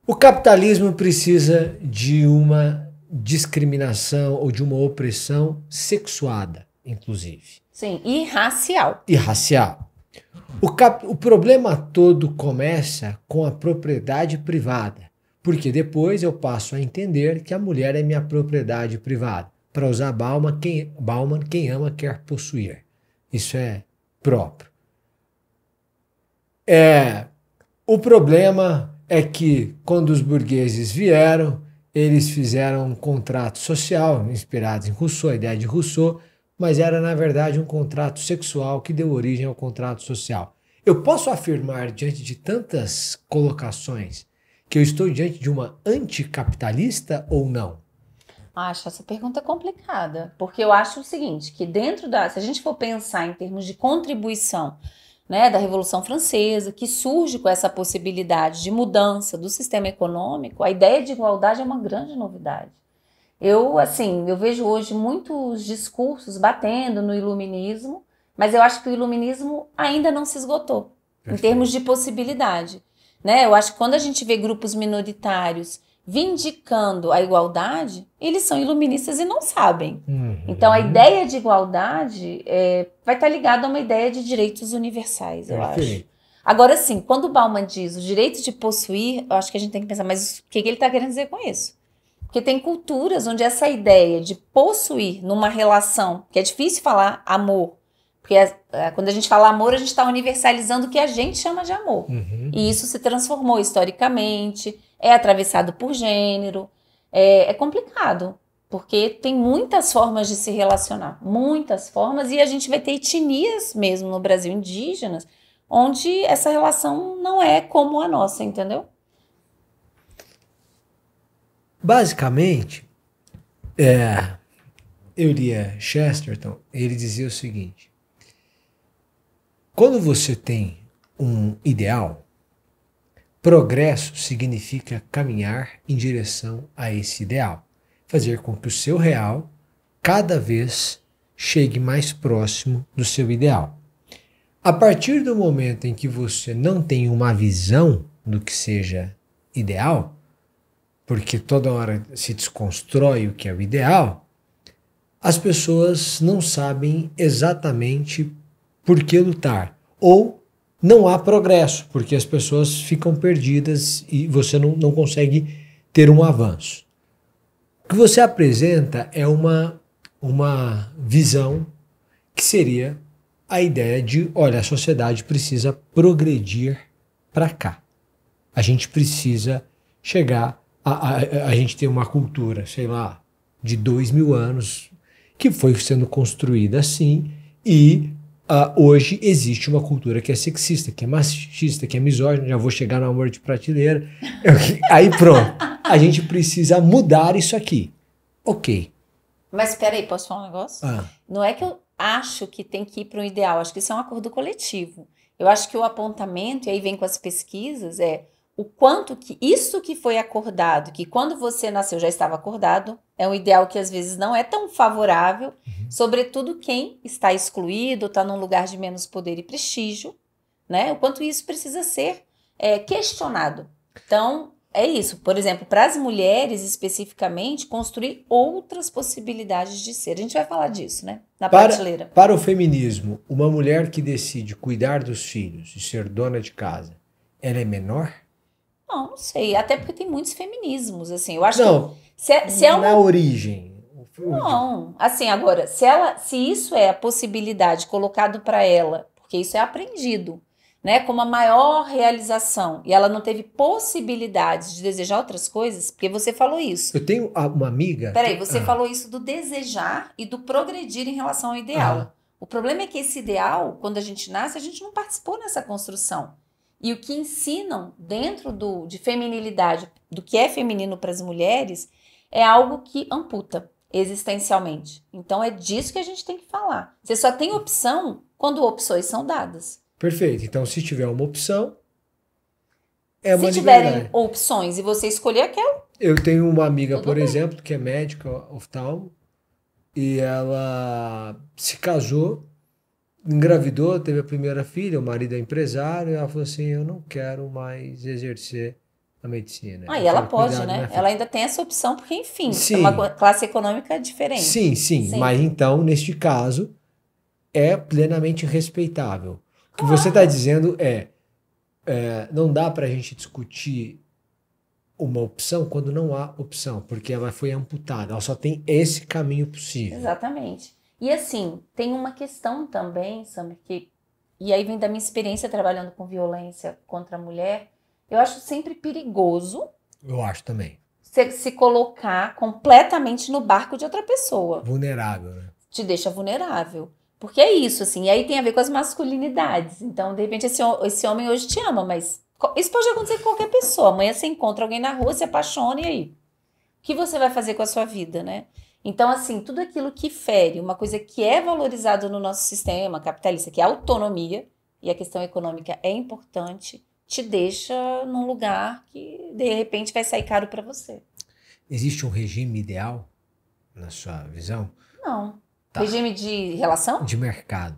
O capitalismo precisa de uma discriminação ou de uma opressão sexuada, inclusive. Sim, e racial. E racial. O problema todo começa com a propriedade privada, porque depois eu passo a entender que a mulher é minha propriedade privada. Para usar Bauman, quem ama quer possuir. Isso é próprio. O problema é que quando os burgueses vieram, eles fizeram um contrato social, inspirado em Rousseau, a ideia de Rousseau, mas era na verdade um contrato sexual que deu origem ao contrato social. Eu posso afirmar, diante de tantas colocações, que eu estou diante de uma anticapitalista ou não? Acho essa pergunta complicada, porque eu acho o seguinte, que se a gente for pensar em termos de contribuição, né, da Revolução Francesa, que surge com essa possibilidade de mudança do sistema econômico, a ideia de igualdade é uma grande novidade. Eu vejo hoje muitos discursos batendo no iluminismo, mas eu acho que o iluminismo ainda não se esgotou, em termos de possibilidade. Né? Eu acho que quando a gente vê grupos minoritários vindicando a igualdade, eles são iluministas e não sabem. Então, a ideia de igualdade vai estar ligada a uma ideia de direitos universais, eu acho. Agora, sim, quando o Bauman diz o direito de possuir, eu acho que a gente tem que pensar, mas o que ele está querendo dizer com isso? Porque tem culturas onde essa ideia de possuir numa relação, que é difícil falar amor, porque quando a gente fala amor, a gente está universalizando o que a gente chama de amor. E isso se transformou historicamente, é atravessado por gênero, é complicado, porque tem muitas formas de se relacionar, muitas formas, e a gente vai ter etnias mesmo no Brasil, indígenas, onde essa relação não é como a nossa, entendeu? Basicamente, eu lia Chesterton, ele dizia o seguinte: quando você tem um ideal, progresso significa caminhar em direção a esse ideal, fazer com que o seu real cada vez chegue mais próximo do seu ideal. A partir do momento em que você não tem uma visão do que seja ideal, porque toda hora se desconstrói o que é o ideal, as pessoas não sabem exatamente por que lutar. Ou não há progresso, porque as pessoas ficam perdidas e você não consegue ter um avanço. O que você apresenta é uma visão que seria a ideia de, olha, a sociedade precisa progredir para cá. A gente precisa chegar a gente tem uma cultura, sei lá, de 2000 anos, que foi sendo construída assim, e hoje existe uma cultura que é sexista, que é machista, que é misógina, já vou chegar no amor de prateleira, aí pronto, a gente precisa mudar isso aqui. Ok. Mas espera aí, posso falar um negócio? Não é que eu acho que tem que ir para um ideal, acho que isso é um acordo coletivo. Eu acho que o apontamento, e aí vem com as pesquisas, o quanto que isso que foi acordado, que quando você nasceu já estava acordado, é um ideal que às vezes não é tão favorável, sobretudo quem está excluído, está num lugar de menos poder e prestígio, né? O quanto isso precisa ser questionado. Então, é isso. Por exemplo, para as mulheres especificamente, construir outras possibilidades de ser. A gente vai falar disso, né? Na prateleira. Para o feminismo, uma mulher que decide cuidar dos filhos e ser dona de casa, ela é menor? Não sei. Até porque tem muitos feminismos, assim. Eu acho não, que se é uma... na origem. Não, assim, agora, se isso é a possibilidade colocado para ela, porque isso é aprendido, né, como a maior realização, e ela não teve possibilidades de desejar outras coisas, porque você falou isso. Eu tenho uma amiga... Peraí, você falou isso do desejar e do progredir em relação ao ideal. O problema é que esse ideal, quando a gente nasce, a gente não participou nessa construção. E o que ensinam dentro de feminilidade, do que é feminino para as mulheres, é algo que amputa existencialmente. Então é disso que a gente tem que falar. Você só tem opção quando opções são dadas. Perfeito. Então, se tiver uma opção, uma liberdade. Se tiverem opções e você escolher aquela... Eu tenho uma amiga, por exemplo, que é médica oftalmo, e ela se casou, engravidou, teve a primeira filha, o marido é empresário, e ela falou assim, eu não quero mais exercer a medicina. Ah, Eu e ela quero pode, cuidar da né? minha filha. Ela ainda tem essa opção, porque, enfim, é Sim. uma classe econômica diferente. Sim, sim, Sim. mas então, neste caso, é plenamente respeitável. O que você está dizendo não dá para a gente discutir uma opção quando não há opção, porque ela foi amputada, ela só tem esse caminho possível. Exatamente. E assim, tem uma questão também, Samir, e aí vem da minha experiência trabalhando com violência contra a mulher, eu acho sempre perigoso Eu acho também. você se colocar completamente no barco de outra pessoa. Vulnerável, né? Te deixa vulnerável. Porque é isso, assim, e aí tem a ver com as masculinidades. Então, de repente, esse homem hoje te ama, mas isso pode acontecer com qualquer pessoa. Amanhã você encontra alguém na rua, se apaixona, e aí? O que você vai fazer com a sua vida, né? Então, assim, tudo aquilo que fere, uma coisa que é valorizada no nosso sistema capitalista, que é a autonomia, e a questão econômica é importante, te deixa num lugar que, de repente, vai sair caro para você. Existe um regime ideal, na sua visão? Não. Tá. Regime de relação? De mercado.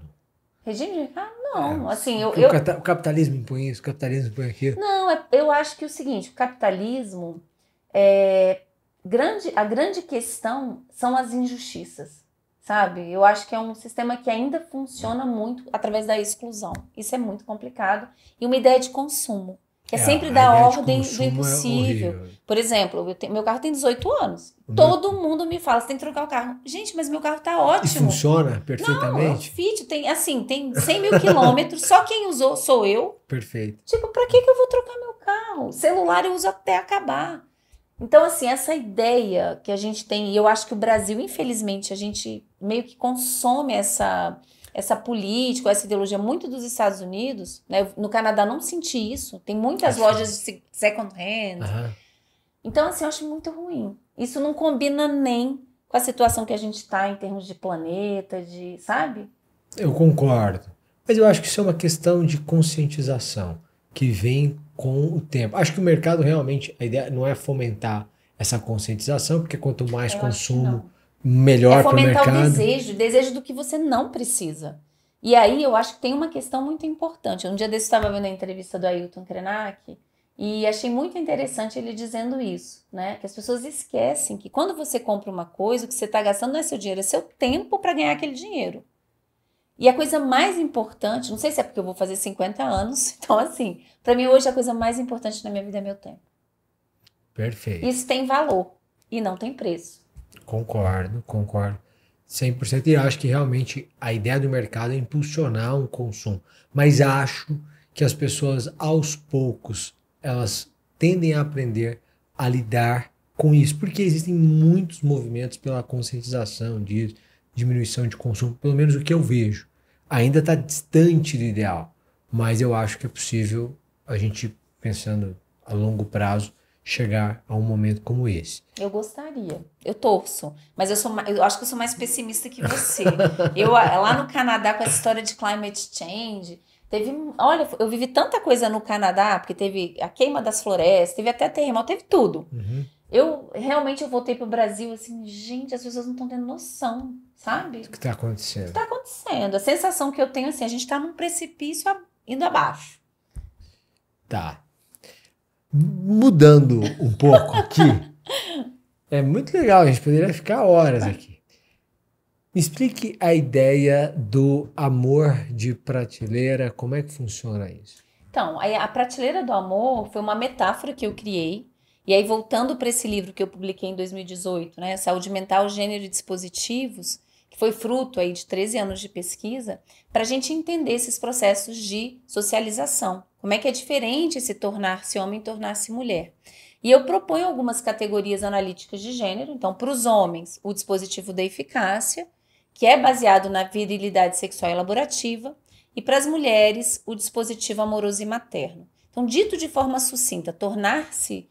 Regime de mercado? Não. Assim, Porque o capitalismo impõe isso, o capitalismo impõe aquilo. Não, eu acho que é o seguinte, o capitalismo, a grande questão são as injustiças, sabe? Eu acho que é um sistema que ainda funciona muito através da exclusão. Isso é muito complicado. E uma ideia de consumo, que é sempre a da ideia de ordem do consumo é impossível. horrível. Por exemplo, meu carro tem 18 anos. O Todo mundo me fala, você tem que trocar o carro. Gente, mas meu carro tá E ótimo. funciona Não, é um perfeitamente? Fit, tem 100 mil quilômetros, só quem usou sou eu. Perfeito. Tipo, pra que eu vou trocar meu carro? Celular eu uso até acabar. Então, assim, essa ideia que a gente tem, e eu acho que o Brasil, infelizmente, a gente meio que consome essa política, essa ideologia muito dos Estados Unidos, né? No Canadá não senti isso, tem muitas lojas de second hand. Aham. Então, assim, eu acho muito ruim. Isso não combina nem com a situação que a gente está em termos de planeta, sabe? Eu concordo. Mas eu acho que isso é uma questão de conscientização que vem com o tempo. Acho que o mercado realmente, a ideia não é fomentar essa conscientização, porque quanto mais Eu acho que consumo, melhor para o fomentar o mercado. desejo do que você não precisa. E aí eu acho que tem uma questão muito importante. Um dia desse eu estava vendo a entrevista do Ailton Krenak e achei muito interessante ele dizendo isso, né? Que as pessoas esquecem que quando você compra uma coisa, o que você está gastando não é seu dinheiro, é seu tempo para ganhar aquele dinheiro. E a coisa mais importante, não sei se é porque eu vou fazer 50 anos, então assim, para mim hoje a coisa mais importante na minha vida é meu tempo. Perfeito. Isso tem valor e não tem preço. Concordo 100%. E acho que realmente a ideia do mercado é impulsionar um consumo. Mas acho que as pessoas, aos poucos, elas tendem a aprender a lidar com isso. Porque existem muitos movimentos pela conscientização disso, diminuição de consumo, pelo menos o que eu vejo. Ainda está distante do ideal. Mas eu acho que é possível a gente, pensando a longo prazo, chegar a um momento como esse. Eu gostaria, eu torço, mas eu acho que eu sou mais pessimista que você. Lá no Canadá, com essa história de climate change, olha, eu vivi tanta coisa no Canadá, porque teve a queima das florestas, teve até terremoto, teve tudo. Uhum. Eu voltei pro Brasil assim, gente, as pessoas não estão tendo noção, sabe? O que está acontecendo? O que está acontecendo? A sensação que eu tenho assim, a gente está num precipício indo abaixo. Tá. Mudando um pouco aqui, é muito legal, a gente poderia ficar horas aqui. Me explique a ideia do amor de prateleira, como é que funciona isso? Então, a prateleira do amor foi uma metáfora que eu criei. E aí, voltando para esse livro que eu publiquei em 2018, né, Saúde Mental, Gênero e Dispositivos, que foi fruto aí de 13 anos de pesquisa, para a gente entender esses processos de socialização. Como é que é diferente se tornar-se homem e tornar-se mulher. E eu proponho algumas categorias analíticas de gênero. Então, para os homens, o dispositivo da eficácia, que é baseado na virilidade sexual elaborativa, e para as mulheres, o dispositivo amoroso e materno. Então, dito de forma sucinta, tornar-se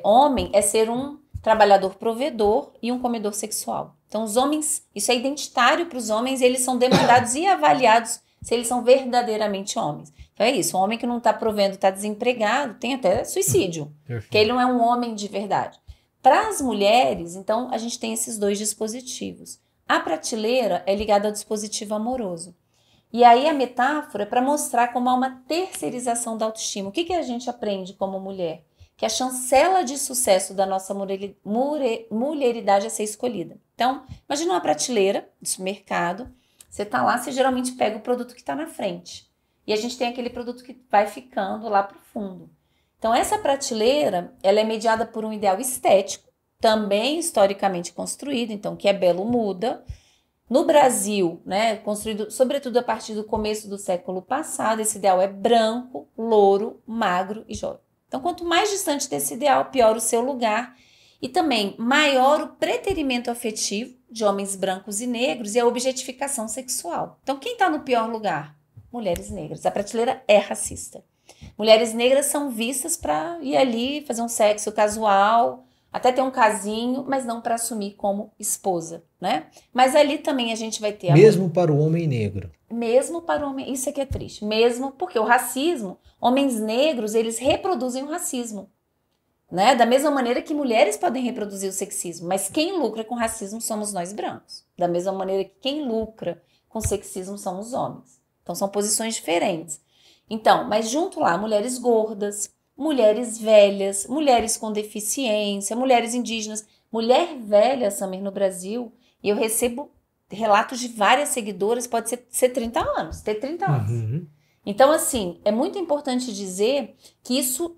homem é ser um trabalhador provedor e um comedor sexual. Então, os homens, isso é identitário para os homens, eles são demandados e avaliados se eles são verdadeiramente homens. Então é isso, um homem que não está provendo, está desempregado, tem até suicídio, porque ele não é um homem de verdade. Para as mulheres, então, a gente tem esses dois dispositivos. A prateleira é ligada ao dispositivo amoroso. E aí a metáfora é para mostrar como há uma terceirização da autoestima. O que a gente aprende como mulher? que a chancela de sucesso da nossa mulheridade é ser escolhida. Então, imagina uma prateleira de supermercado, você tá lá, você geralmente pega o produto que está na frente. E a gente tem aquele produto que vai ficando lá pro fundo. Então, essa prateleira, ela é mediada por um ideal estético, também historicamente construído, então, que é belo muda. No Brasil, né, construído sobretudo a partir do começo do século passado, esse ideal é branco, louro, magro e jovem. Então, quanto mais distante desse ideal, pior o seu lugar. E também maior o preterimento afetivo de homens brancos e negros e a objetificação sexual. Então, quem está no pior lugar? Mulheres negras. A prateleira é racista. Mulheres negras são vistas para ir ali fazer um sexo casual, até ter um casinho, mas não para assumir como esposa, né? Mas ali também a gente vai ter... Mesmo para o homem negro. Mesmo para o homem... Isso é que é triste. Mesmo porque o racismo, homens negros, eles reproduzem o racismo, né? Da mesma maneira que mulheres podem reproduzir o sexismo, mas quem lucra com racismo somos nós brancos. Da mesma maneira que quem lucra com sexismo são os homens. Então são posições diferentes. Então, mas junto lá, mulheres gordas, mulheres velhas, mulheres com deficiência, mulheres indígenas. Mulher velha, Samir, no Brasil, e eu recebo relatos de várias seguidoras, pode ser 30 anos, ter 30 anos. Uhum. Então, assim, é muito importante dizer que isso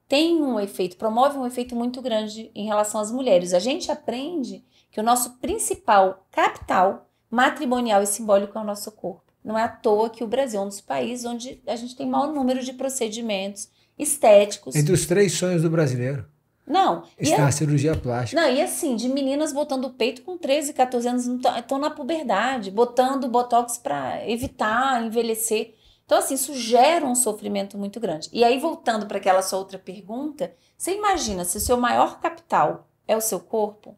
tem um efeito, promove um efeito muito grande em relação às mulheres. A gente aprende que o nosso principal capital matrimonial e simbólico é o nosso corpo. Não é à toa que o Brasil é um dos países onde a gente tem maior número de procedimentos estéticos. Entre os 3 sonhos do brasileiro Não. está a cirurgia plástica. Não, e assim, de meninas botando o peito com 13, 14 anos, estão na puberdade, botando botox para evitar envelhecer. Então, assim, isso gera um sofrimento muito grande. E aí, voltando para aquela sua outra pergunta, você imagina se o seu maior capital é o seu corpo?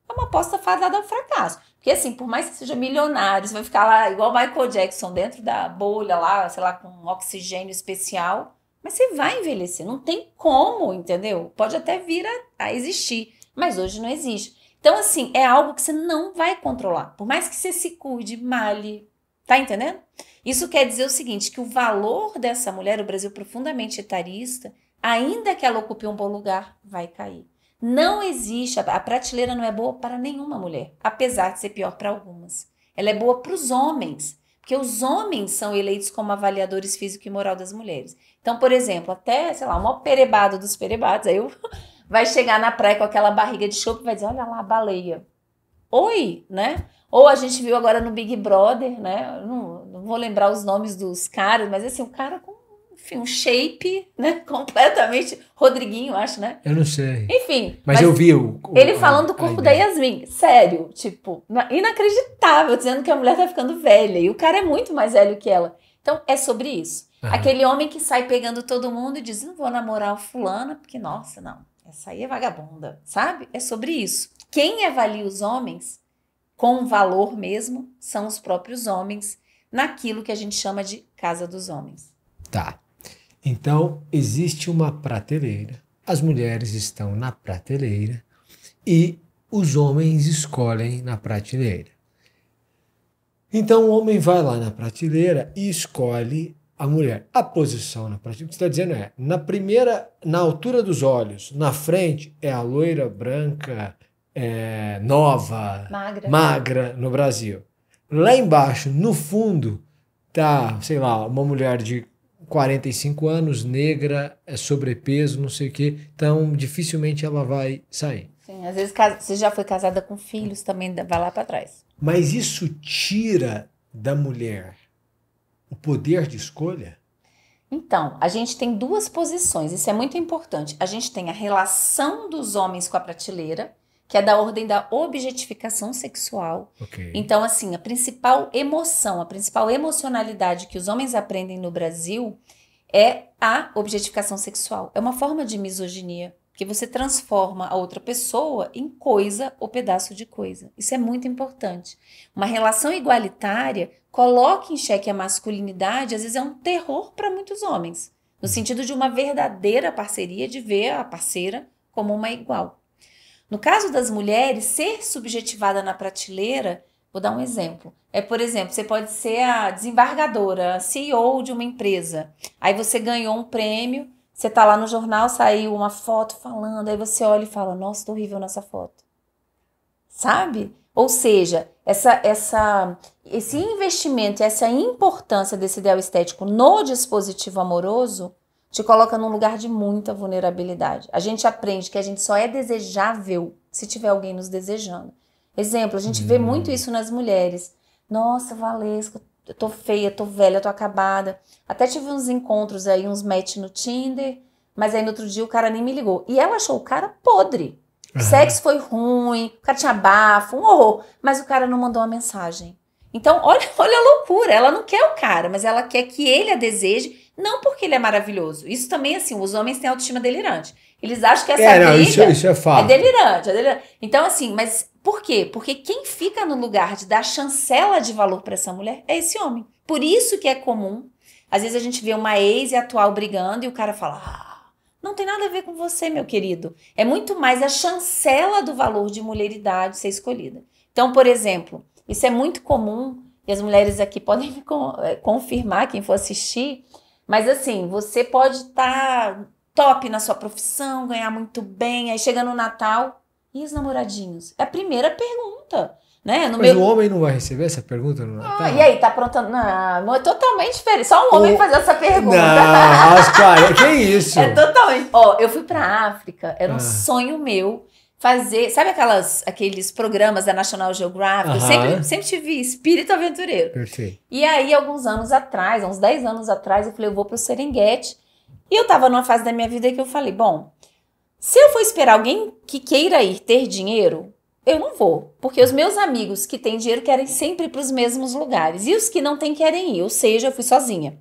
É uma aposta fadada ao fracasso. Porque assim, por mais que seja milionário, você vai ficar lá igual o Michael Jackson, dentro da bolha lá, sei lá, com um oxigênio especial, mas você vai envelhecer, não tem como, entendeu? Pode até vir a existir, mas hoje não existe. Então assim, é algo que você não vai controlar. Por mais que você se cuide, malhe, tá entendendo? Isso quer dizer o seguinte, que o valor dessa mulher, o Brasil profundamente etarista, ainda que ela ocupe um bom lugar, vai cair. Não existe, a prateleira não é boa para nenhuma mulher, apesar de ser pior para algumas. Ela é boa para os homens, porque os homens são eleitos como avaliadores físico e moral das mulheres. Então, por exemplo, até, sei lá, o maior perebado dos perebados, aí vai chegar na praia com aquela barriga de chope e vai dizer, olha lá a baleia. Oi, né? Ou a gente viu agora no Big Brother, né? Não vou lembrar os nomes dos caras, mas assim, o cara com enfim, um shape, né? Completamente. Rodriguinho, acho, né? Eu não sei. Enfim. Mas eu vi ele falando do corpo da Yasmin. Sério, tipo, inacreditável, dizendo que a mulher tá ficando velha. E o cara é muito mais velho que ela. Então, é sobre isso. Uhum. Aquele homem que sai pegando todo mundo e diz, não vou namorar a fulana, porque, nossa, não. Essa aí é vagabunda, sabe? É sobre isso. Quem avalia os homens com valor mesmo são os próprios homens naquilo que a gente chama de casa dos homens. Tá. Então, existe uma prateleira, as mulheres estão na prateleira e os homens escolhem na prateleira. Então, o homem vai lá na prateleira e escolhe a mulher. A posição na prateleira, o que você está dizendo é, na altura dos olhos, na frente é a loira, branca, nova, magra no Brasil. Lá embaixo, no fundo, tá, sei lá, uma mulher de 45 anos, negra, sobrepeso, não sei o quê. Então, dificilmente ela vai sair. Sim, às vezes você já foi casada com filhos, também vai lá para trás. Mas isso tira da mulher o poder de escolha? Então, a gente tem duas posições, isso é muito importante. A gente tem a relação dos homens com a prateleira, que é da ordem da objetificação sexual. Okay. Então, assim, a principal emoção, a principal emocionalidade que os homens aprendem no Brasil é a objetificação sexual. É uma forma de misoginia, que você transforma a outra pessoa em coisa ou pedaço de coisa. Isso é muito importante. Uma relação igualitária coloca em xeque a masculinidade, às vezes é um terror para muitos homens, no sentido de uma verdadeira parceria, de ver a parceira como uma igual. No caso das mulheres, ser subjetivada na prateleira, vou dar um exemplo. Por exemplo, você pode ser a desembargadora, a CEO de uma empresa. Aí você ganhou um prêmio, Você tá lá no jornal, saiu uma foto falando, aí você olha e fala, nossa, tá horrível nessa foto. Sabe? Ou seja, esse investimento, essa importância desse ideal estético no dispositivo amoroso te coloca num lugar de muita vulnerabilidade. A gente aprende que a gente só é desejável se tiver alguém nos desejando. Exemplo, a gente vê muito isso nas mulheres. Nossa, Valesca, eu tô feia, tô velha, tô acabada. Até tive uns encontros aí, uns match no Tinder, mas aí no outro dia o cara nem me ligou. E ela achou o cara podre. O sexo foi ruim, o cara tinha bafo, um horror. Mas o cara não mandou uma mensagem. Então, olha a loucura. Ela não quer o cara, mas ela quer que ele a deseje, não porque ele é maravilhoso. Isso também, assim, os homens têm autoestima delirante. Eles acham que essa briga isso é fato. É delirante. Então, assim, mas por quê? Porque quem fica no lugar de dar chancela de valor para essa mulher é esse homem. Por isso que é comum. Às vezes a gente vê uma ex e atual brigando e o cara fala... não tem nada a ver com você, meu querido. É muito mais a chancela do valor de mulheridade ser escolhida. Então, por exemplo, isso é muito comum, e as mulheres aqui podem me confirmar, quem for assistir, mas assim, você pode estar top na sua profissão, ganhar muito bem, aí chega no Natal, e os namoradinhos? É a primeira pergunta. Né? Mas o homem não vai receber essa pergunta no Natal? E aí, tá aprontando? Não, é totalmente diferente. Só um homem fazer essa pergunta. Não, Oscar, que isso? É totalmente. Eu fui pra África, era um sonho meu fazer. Sabe aqueles programas da National Geographic? Eu sempre tive espírito aventureiro. Perfeito. E aí, alguns anos atrás, uns 10 anos atrás, eu falei, eu vou pro Serengeti. E eu tava numa fase da minha vida que eu falei, bom, se eu for esperar alguém que queira ir ter dinheiro, eu não vou, porque os meus amigos que têm dinheiro querem sempre ir para os mesmos lugares, e os que não têm querem ir, ou seja, eu fui sozinha.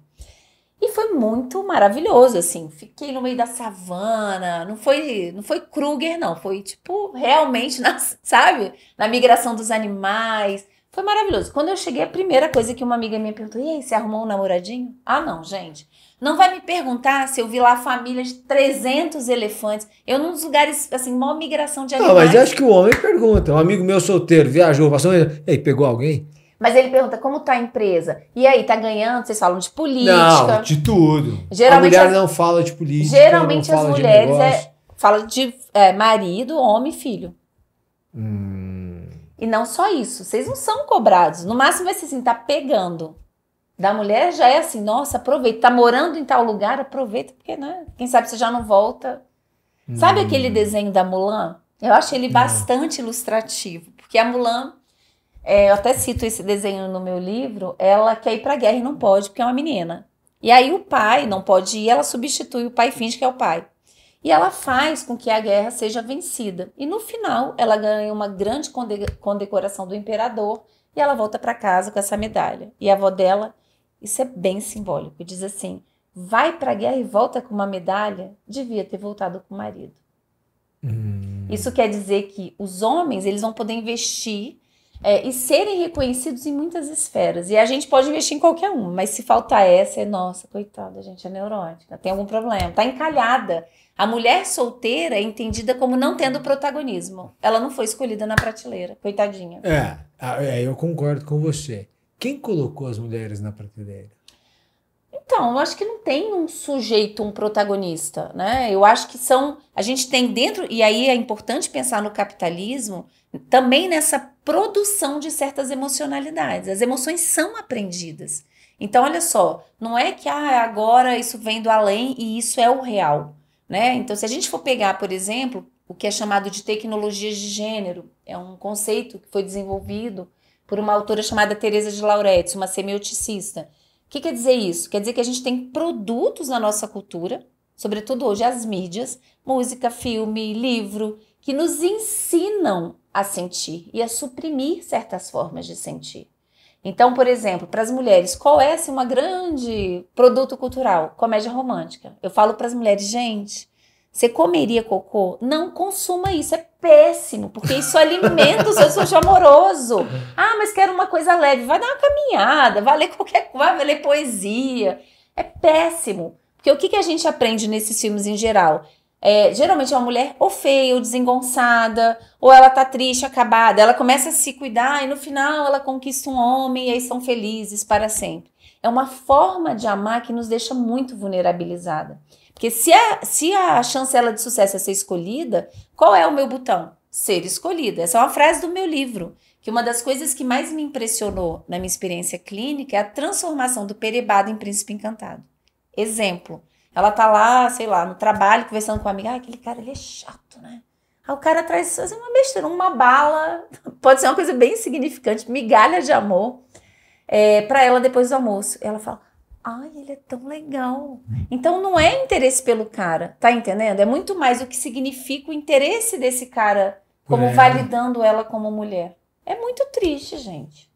E foi muito maravilhoso, assim, fiquei no meio da savana, não foi Kruger, não, foi tipo, realmente, sabe, na migração dos animais, foi maravilhoso. Quando eu cheguei, a primeira coisa que uma amiga minha perguntou, e aí, você arrumou um namoradinho? Ah, não, gente. Não vai me perguntar se eu vi lá a família de 300 elefantes. Eu num dos lugares, assim, maior migração de animais. Não, mas eu acho que o homem pergunta. Um amigo meu solteiro viajou, passou... Ei, pegou alguém? Mas ele pergunta como tá a empresa. E aí, tá ganhando? Vocês falam de política. Não, de tudo. Geralmente a mulher não fala de política, geralmente não fala as mulheres de falam de marido, homem e filho. E não só isso. Vocês não são cobrados. No máximo vai ser assim, tá pegando. Da mulher já é assim, nossa, aproveita. Tá morando em tal lugar, aproveita, porque, né? Quem sabe você já não volta. Sabe aquele desenho da Mulan? Eu acho ele bastante ilustrativo. Porque a Mulan, eu até cito esse desenho no meu livro, ela quer ir pra guerra e não pode, porque é uma menina. E aí o pai não pode ir, ela substitui o pai e finge que é o pai. E ela faz com que a guerra seja vencida. E no final, ela ganha uma grande condecoração do imperador e ela volta para casa com essa medalha. E a avó dela... Isso é bem simbólico. Diz assim, vai pra guerra e volta com uma medalha, devia ter voltado com o marido. Isso quer dizer que os homens, eles vão poder investir e serem reconhecidos em muitas esferas. E a gente pode investir em qualquer um, mas se faltar essa, nossa, coitada, a gente é neurótica, tem algum problema, tá encalhada. A mulher solteira é entendida como não tendo protagonismo. Ela não foi escolhida na prateleira, coitadinha. Eu concordo com você. Quem colocou as mulheres na prateleira? Então, eu acho que não tem um sujeito, um protagonista, né? Eu acho que a gente tem dentro, e aí é importante pensar no capitalismo, também nessa produção de certas emocionalidades. As emoções são aprendidas. Então, olha só, não é que agora isso vem do além e isso é o real, né? Então, se a gente for pegar, por exemplo, o que é chamado de tecnologias de gênero, é um conceito que foi desenvolvido por uma autora chamada Teresa de Lauretis, uma semioticista. O que quer dizer isso? Quer dizer que a gente tem produtos na nossa cultura, sobretudo hoje as mídias, música, filme, livro, que nos ensinam a sentir e a suprimir certas formas de sentir. Então, por exemplo, para as mulheres, qual é assim, uma grande produto cultural? Comédia romântica. Eu falo para as mulheres, gente, você comeria cocô? Não consuma isso, é péssimo, porque isso alimenta o seu sujo amoroso. Mas quero uma coisa leve. Vai dar uma caminhada, vai ler qualquer coisa, vai ler poesia. É péssimo. Porque o que a gente aprende nesses filmes em geral? Geralmente é uma mulher ou feia, ou desengonçada, ou ela tá triste, acabada. Ela começa a se cuidar e no final ela conquista um homem e aí são felizes para sempre. É uma forma de amar que nos deixa muito vulnerabilizada. Porque se a chancela de sucesso é ser escolhida, qual é o meu botão? Ser escolhida. Essa é uma frase do meu livro, que uma das coisas que mais me impressionou na minha experiência clínica é a transformação do perebado em príncipe encantado. Exemplo, ela tá lá, sei lá, no trabalho, conversando com a amiga, aquele cara, ele é chato, né? Aí o cara traz assim, uma besteira, uma bala, pode ser uma coisa bem insignificante, migalha de amor, para ela depois do almoço. Ela fala, ai, ele é tão legal. Então não é interesse pelo cara, tá entendendo? É muito mais o que significa o interesse desse cara como validando ela como mulher. É muito triste, gente.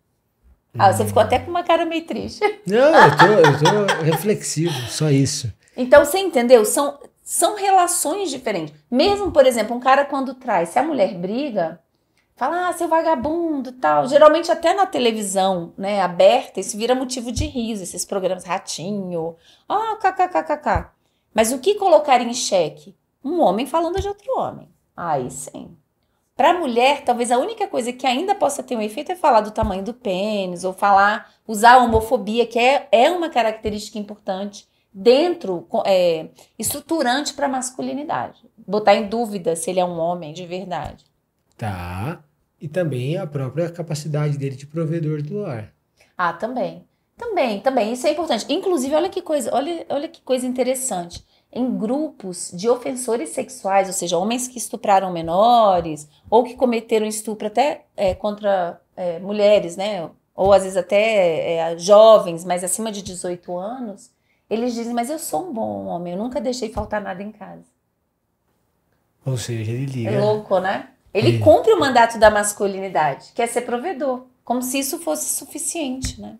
Você ficou até com uma cara meio triste. Não, eu tô reflexivo, só isso. Então, você entendeu? São relações diferentes. Mesmo, por exemplo, um cara quando traz, se a mulher briga, fala, seu vagabundo e tal. Geralmente até na televisão, né, aberta, isso vira motivo de riso, esses programas Ratinho, kkkk. Mas o que colocar em xeque? Um homem falando de outro homem. Aí sim. Para a mulher, talvez a única coisa que ainda possa ter um efeito é falar do tamanho do pênis, ou usar a homofobia, que é uma característica importante dentro, estruturante para a masculinidade. Botar em dúvida se ele é um homem de verdade. Tá. E também a própria capacidade dele de provedor do lar. Também. Também. Isso é importante. Inclusive, olha que coisa interessante. Em grupos de ofensores sexuais, ou seja, homens que estupraram menores ou que cometeram estupro até contra mulheres, né? Ou às vezes até jovens, mas acima de 18 anos, eles dizem, mas eu sou um bom homem, eu nunca deixei faltar nada em casa. Ou seja, ele liga. É louco, né? Ele cumpre o mandato da masculinidade, que é ser provedor, como se isso fosse suficiente, né?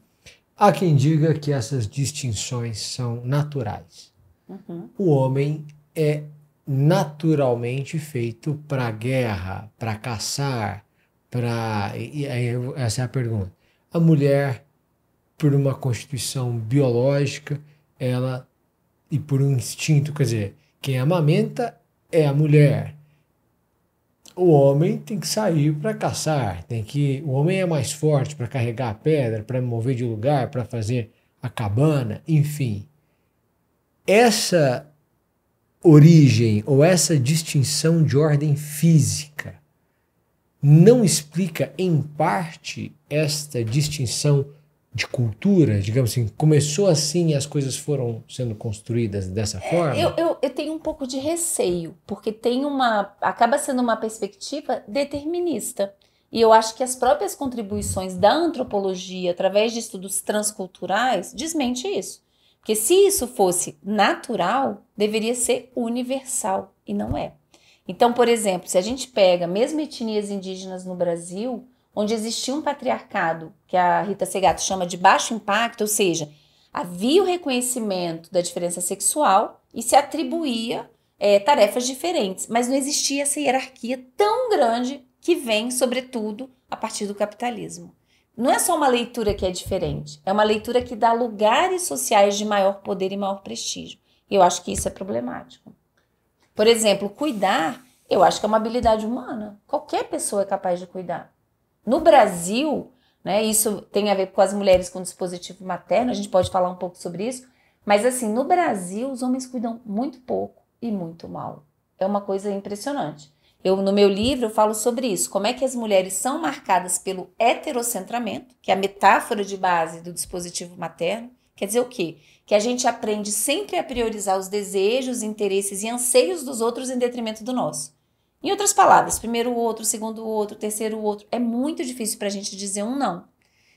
Há quem diga que essas distinções são naturais. Uhum. O homem é naturalmente feito para guerra, para caçar, essa é a pergunta. A mulher, por uma constituição biológica, e por um instinto, quer dizer, quem amamenta é a mulher. O homem tem que sair para caçar, o homem é mais forte para carregar a pedra, para mover de lugar, para fazer a cabana, enfim. Essa origem ou essa distinção de ordem física não explica, em parte, esta distinção de cultura, digamos assim, começou assim e as coisas foram sendo construídas dessa forma? Eu tenho um pouco de receio, porque acaba sendo uma perspectiva determinista. E eu acho que as próprias contribuições da antropologia, através de estudos transculturais, desmente isso. Porque se isso fosse natural, deveria ser universal, e não é. Então, por exemplo, se a gente pega mesmo etnias indígenas no Brasil, onde existia um patriarcado, que a Rita Segato chama de baixo impacto, ou seja, havia o reconhecimento da diferença sexual e se atribuía tarefas diferentes, mas não existia essa hierarquia tão grande que vem, sobretudo, a partir do capitalismo. Não é só uma leitura que é diferente, é uma leitura que dá lugares sociais de maior poder e maior prestígio. E eu acho que isso é problemático. Por exemplo, cuidar, eu acho que é uma habilidade humana. Qualquer pessoa é capaz de cuidar. No Brasil, né, isso tem a ver com as mulheres com dispositivo materno, a gente pode falar um pouco sobre isso, mas assim, no Brasil, os homens cuidam muito pouco e muito mal. É uma coisa impressionante. No meu livro, eu falo sobre isso. Como é que as mulheres são marcadas pelo heterocentramento, que é a metáfora de base do dispositivo materno. Quer dizer o quê? Que a gente aprende sempre a priorizar os desejos, interesses e anseios dos outros em detrimento do nosso. Em outras palavras, primeiro o outro, segundo o outro, terceiro o outro. É muito difícil pra gente dizer um não.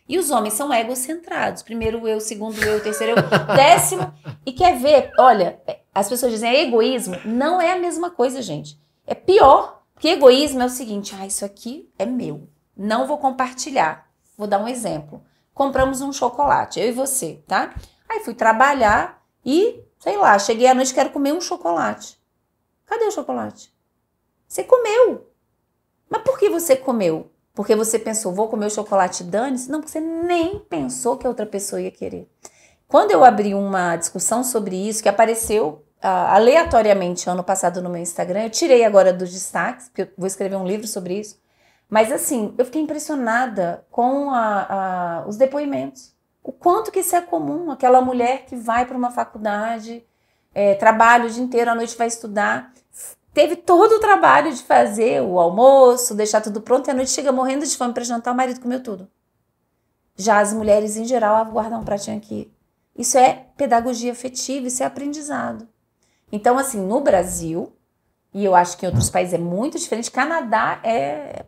E os homens são egocentrados. Primeiro eu, segundo eu, terceiro eu, décimo. E quer ver? Olha, as pessoas dizem egoísmo. Não é a mesma coisa, gente. É pior. Porque egoísmo é o seguinte, isso aqui é meu, não vou compartilhar. Vou dar um exemplo. Compramos um chocolate, eu e você, tá? Aí fui trabalhar e, sei lá, cheguei à noite e quero comer um chocolate. Cadê o chocolate? Você comeu. Mas por que você comeu? Porque você pensou, vou comer o chocolate, dane-se? Não, você nem pensou que a outra pessoa ia querer. Quando eu abri uma discussão sobre isso, que apareceu aleatoriamente ano passado no meu Instagram. Eu tirei agora dos destaques, porque eu vou escrever um livro sobre isso. Mas assim, eu fiquei impressionada com os depoimentos. O quanto que isso é comum. Aquela mulher que vai para uma faculdade, trabalha o dia inteiro, à noite vai estudar. Teve todo o trabalho de fazer o almoço, deixar tudo pronto, e à noite chega morrendo de fome para jantar, o marido comeu tudo. Já as mulheres, em geral, guardam um pratinho aqui. Isso é pedagogia afetiva, isso é aprendizado. Então, assim, no Brasil, e eu acho que em outros países é muito diferente, Canadá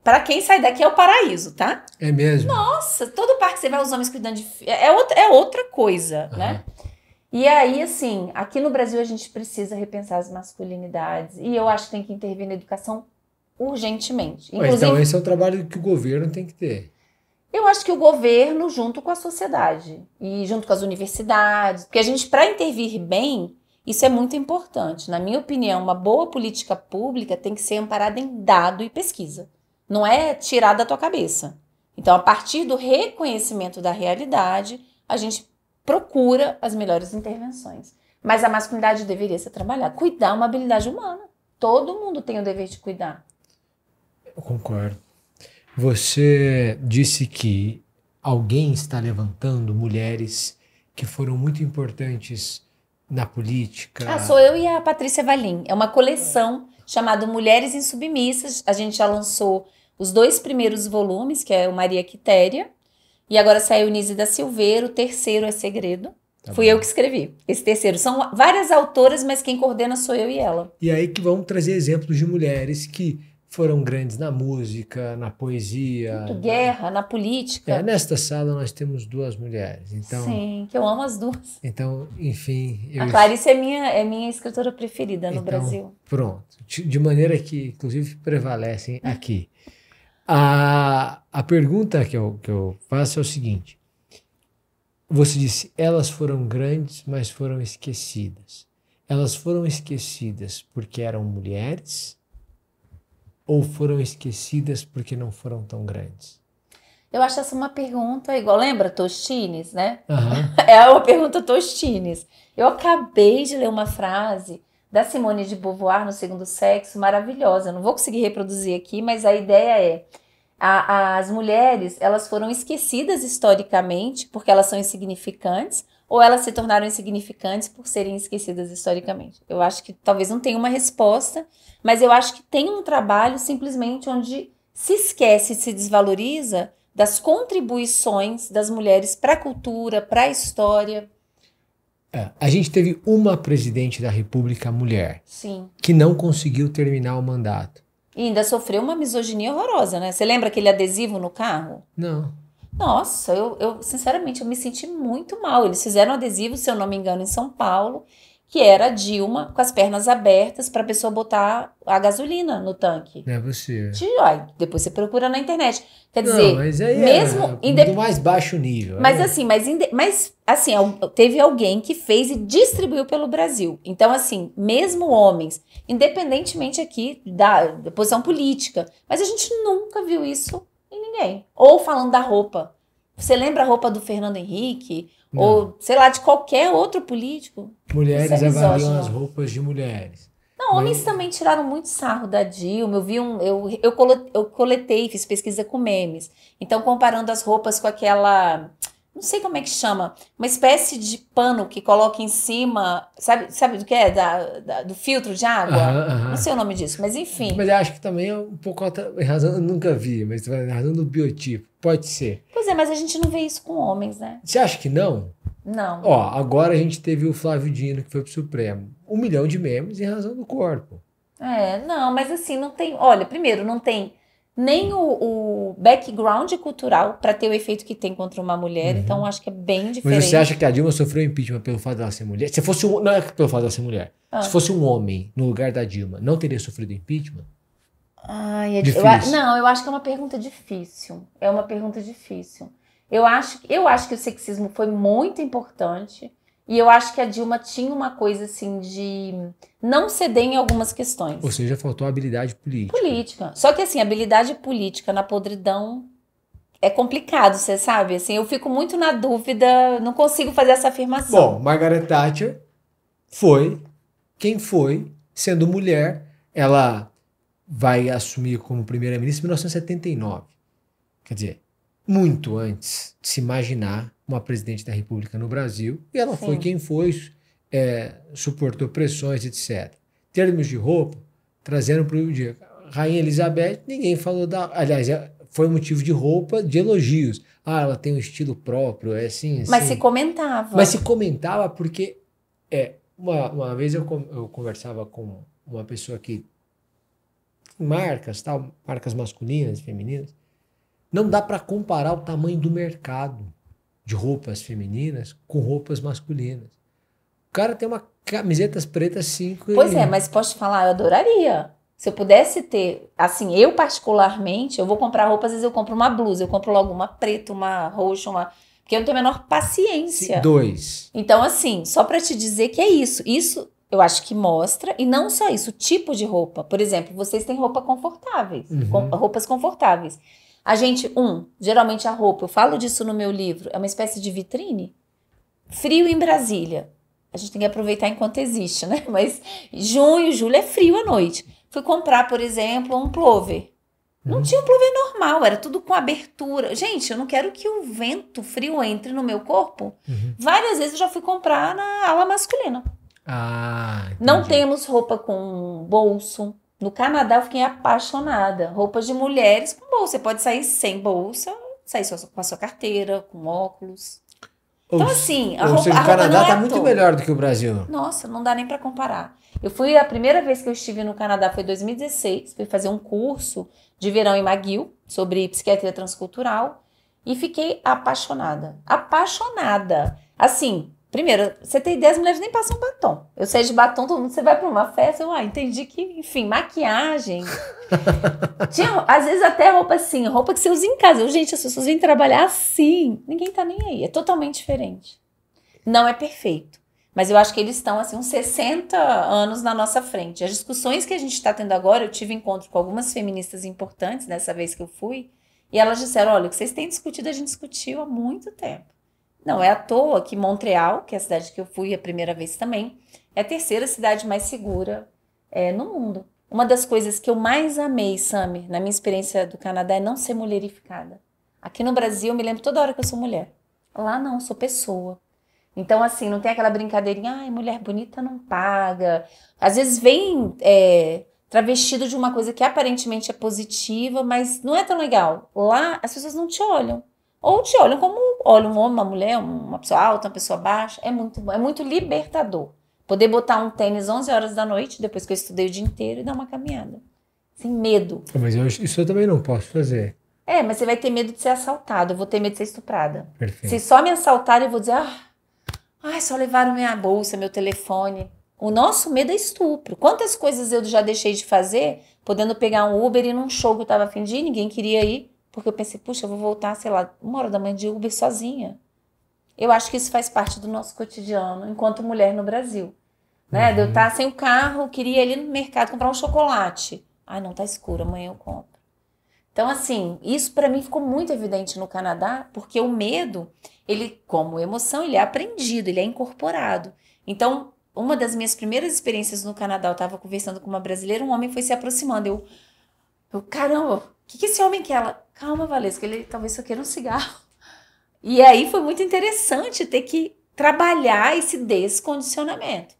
para quem sai daqui é o paraíso, tá? É mesmo? Nossa, todo parque você vai os homens cuidando de filho, é outra coisa, né? E aí, assim, aqui no Brasil a gente precisa repensar as masculinidades. E eu acho que tem que intervir na educação urgentemente. Inclusive, então esse é o trabalho que o governo tem que ter. Eu acho que o governo junto com a sociedade e junto com as universidades, porque a gente, para intervir bem, isso é muito importante. Na minha opinião, uma boa política pública tem que ser amparada em dado e pesquisa. Não é tirar da tua cabeça. Então, a partir do reconhecimento da realidade, a gente procura as melhores intervenções. Mas a masculinidade deveria ser trabalhada. Cuidar é uma habilidade humana. Todo mundo tem o dever de cuidar. Eu concordo. Você disse que alguém está levantando mulheres que foram muito importantes na política. Sou eu e a Patrícia Valim. É uma coleção chamada Mulheres Insubmissas. A gente já lançou os 2 primeiros volumes, que é o Maria Quitéria, e agora saiu Nise da Silveira, o terceiro é Segredo. Fui eu que escrevi. Esse terceiro. São várias autoras, mas quem coordena sou eu e ela. E aí que vamos trazer exemplos de mulheres que foram grandes na música, na poesia. Guerra, na política. Nesta sala nós temos 2 mulheres. Então, sim, que eu amo as 2. Então, enfim... A Clarice é minha escritora preferida no Brasil. Pronto. De maneira que, inclusive, prevalecem aqui. A pergunta que eu faço é o seguinte. Você disse, elas foram grandes, mas foram esquecidas. Elas foram esquecidas porque eram mulheres ou foram esquecidas porque não foram tão grandes? Eu acho essa uma pergunta igual, lembra Tostines, né? Uhum. É uma pergunta Tostines. Eu acabei de ler uma frase da Simone de Beauvoir no Segundo Sexo, maravilhosa. Eu não vou conseguir reproduzir aqui, mas a ideia é as mulheres, elas foram esquecidas historicamente porque elas são insignificantes, ou elas se tornaram insignificantes por serem esquecidas historicamente. Eu acho que talvez não tenha uma resposta, mas eu acho que tem um trabalho simplesmente onde se esquece, se desvaloriza das contribuições das mulheres para a cultura, para a história. A gente teve uma presidente da República mulher. Sim. Que não conseguiu terminar o mandato. E ainda sofreu uma misoginia horrorosa, né? Você lembra aquele adesivo no carro? Não. Nossa, eu sinceramente, eu me senti muito mal. Eles fizeram um adesivo, se eu não me engano, em São Paulo, que era a Dilma com as pernas abertas para a pessoa botar a gasolina no tanque. Não é possível. Depois você procura na internet. Quer dizer, mas aí mesmo do mais baixo nível. Mas assim, teve alguém que fez e distribuiu pelo Brasil. Então, assim, mesmo homens, independentemente aqui da posição política, mas a gente nunca viu isso em ninguém. Ou falando da roupa. Você lembra a roupa do Fernando Henrique? Não. Ou, sei lá, de qualquer outro político? Mulheres avaliam as roupas de mulheres. Não, homens também tiraram muito sarro da Dilma. Eu coletei, fiz pesquisa com memes. Então, comparando as roupas com aquela, não sei como é que chama, uma espécie de pano que coloca em cima, sabe do que é? Do filtro de água? Não sei o nome disso, mas enfim. Mas eu acho que também é um pouco em razão, eu nunca vi, mas em razão do biotipo, pode ser. Pois é, mas a gente não vê isso com homens, né? Você acha que não? Não. Agora a gente teve o Flávio Dino, que foi pro Supremo. 1 milhão de memes em razão do corpo. Não, mas assim, não tem... Olha, primeiro, não tem nem o background cultural para ter o efeito que tem contra uma mulher, então acho que é bem diferente. Mas você acha que a Dilma sofreu impeachment pelo fato dela ser mulher? Se fosse não é pelo fato dela ser mulher. Se fosse um homem no lugar da Dilma, não teria sofrido impeachment? Difícil. Eu acho que é uma pergunta difícil. É uma pergunta difícil. Eu acho que o sexismo foi muito importante e eu acho que a Dilma tinha uma coisa assim de não ceder em algumas questões. Ou seja, faltou habilidade política. Só que assim, habilidade política na podridão é complicado, você sabe? Assim, eu fico muito na dúvida, não consigo fazer essa afirmação. Bom, Margaret Thatcher foi quem foi, sendo mulher, ela vai assumir como primeira-ministra em 1979. Quer dizer, muito antes de se imaginar uma presidente da República no Brasil, e ela foi quem foi, suportou pressões, etc. Em termos de roupa, trazendo para o dia. Rainha Elizabeth, ninguém falou da... Aliás, foi motivo de roupa, de elogios. Ah, ela tem um estilo próprio, é assim, assim. Mas se comentava. Mas se comentava porque... uma vez eu conversava com uma pessoa que... Marcas, tal, marcas masculinas e femininas. Não dá para comparar o tamanho do mercado de roupas femininas com roupas masculinas. O cara tem uma camisetas pretas 5 Pois é, mas posso te falar, eu adoraria. Se eu pudesse ter, assim, eu particularmente, eu vou comprar roupa, às vezes eu compro uma blusa, eu compro logo uma preta, uma roxa, porque eu não tenho a menor paciência. Sim, 2. Então, assim, só pra te dizer que é isso. Isso eu acho que mostra, e não só isso, o tipo de roupa. Por exemplo, vocês têm roupa confortáveis, roupas confortáveis. A gente, geralmente a roupa, eu falo disso no meu livro, é uma espécie de vitrine. Frio em Brasília. A gente tem que aproveitar enquanto existe, né? Mas junho, julho é frio à noite. Fui comprar, por exemplo, um plover. Não tinha um plover normal, era tudo com abertura. Gente, eu não quero que o vento frio entre no meu corpo. Várias vezes eu já fui comprar na ala masculina. Não temos roupa com bolso. No Canadá eu fiquei apaixonada. Roupas de mulheres com bolsa. Você pode sair sem bolsa, sair só com a sua carteira, com óculos. Então, assim, a roupa, o Canadá está muito toda. melhor do que o Brasil. Nossa, não dá nem para comparar. A primeira vez que eu estive no Canadá foi em 2016. Fui fazer um curso de verão em McGill sobre psiquiatria transcultural e fiquei apaixonada. Apaixonada. Assim, primeiro, você tem ideia, as mulheres nem passam batom. Eu saí de batom, todo mundo, você vai para uma festa, entendi que, enfim, maquiagem. Tinha, às vezes até roupa assim, roupa que você usa em casa. Gente, as pessoas vêm trabalhar assim. Ninguém tá nem aí, é totalmente diferente. Não é perfeito. Mas eu acho que eles estão, assim, uns 60 anos na nossa frente. As discussões que a gente está tendo agora, eu tive encontro com algumas feministas importantes nessa vez que eu fui, e elas disseram, olha, o que vocês têm discutido, a gente discutiu há muito tempo. Não é à toa que Montreal, que é a cidade que eu fui a primeira vez também, é a terceira cidade mais segura no mundo. Uma das coisas que eu mais amei, Samir, na minha experiência do Canadá, é não ser mulherificada. Aqui no Brasil, eu me lembro toda hora que eu sou mulher. Lá não, eu sou pessoa. Então, assim, não tem aquela brincadeirinha, mulher bonita não paga. Às vezes vem travestido de uma coisa que aparentemente é positiva, mas não é tão legal. Lá, as pessoas não te olham. Ou te olham como olham um homem, uma mulher, uma pessoa alta, uma pessoa baixa. É muito bom, é muito libertador. Poder botar um tênis 11 horas da noite, depois que eu estudei o dia inteiro, e dar uma caminhada. Sem medo. Mas isso eu também não posso fazer. Mas você vai ter medo de ser assaltado. Eu vou ter medo de ser estuprada. Perfeito. Se só me assaltarem, eu vou dizer, só levaram minha bolsa, meu telefone. O nosso medo é estupro. Quantas coisas eu já deixei de fazer, podendo pegar um Uber e ir num show que eu tava a fim de ir, ninguém queria ir, porque eu pensei, puxa, eu vou voltar, sei lá, 1h da manhã de Uber sozinha. Eu acho que isso faz parte do nosso cotidiano, enquanto mulher no Brasil. Né? De eu estar sem o carro, queria ir ali no mercado comprar um chocolate. Não, tá escuro, amanhã eu compro. Então, assim, isso para mim ficou muito evidente no Canadá, porque o medo, ele, como emoção, ele é aprendido, ele é incorporado. Então, uma das minhas primeiras experiências no Canadá, eu estava conversando com uma brasileira, um homem foi se aproximando. Eu caramba, o que esse homem quer? Ela, calma, Valesca, ele talvez só queira um cigarro. E aí foi muito interessante ter que trabalhar esse descondicionamento.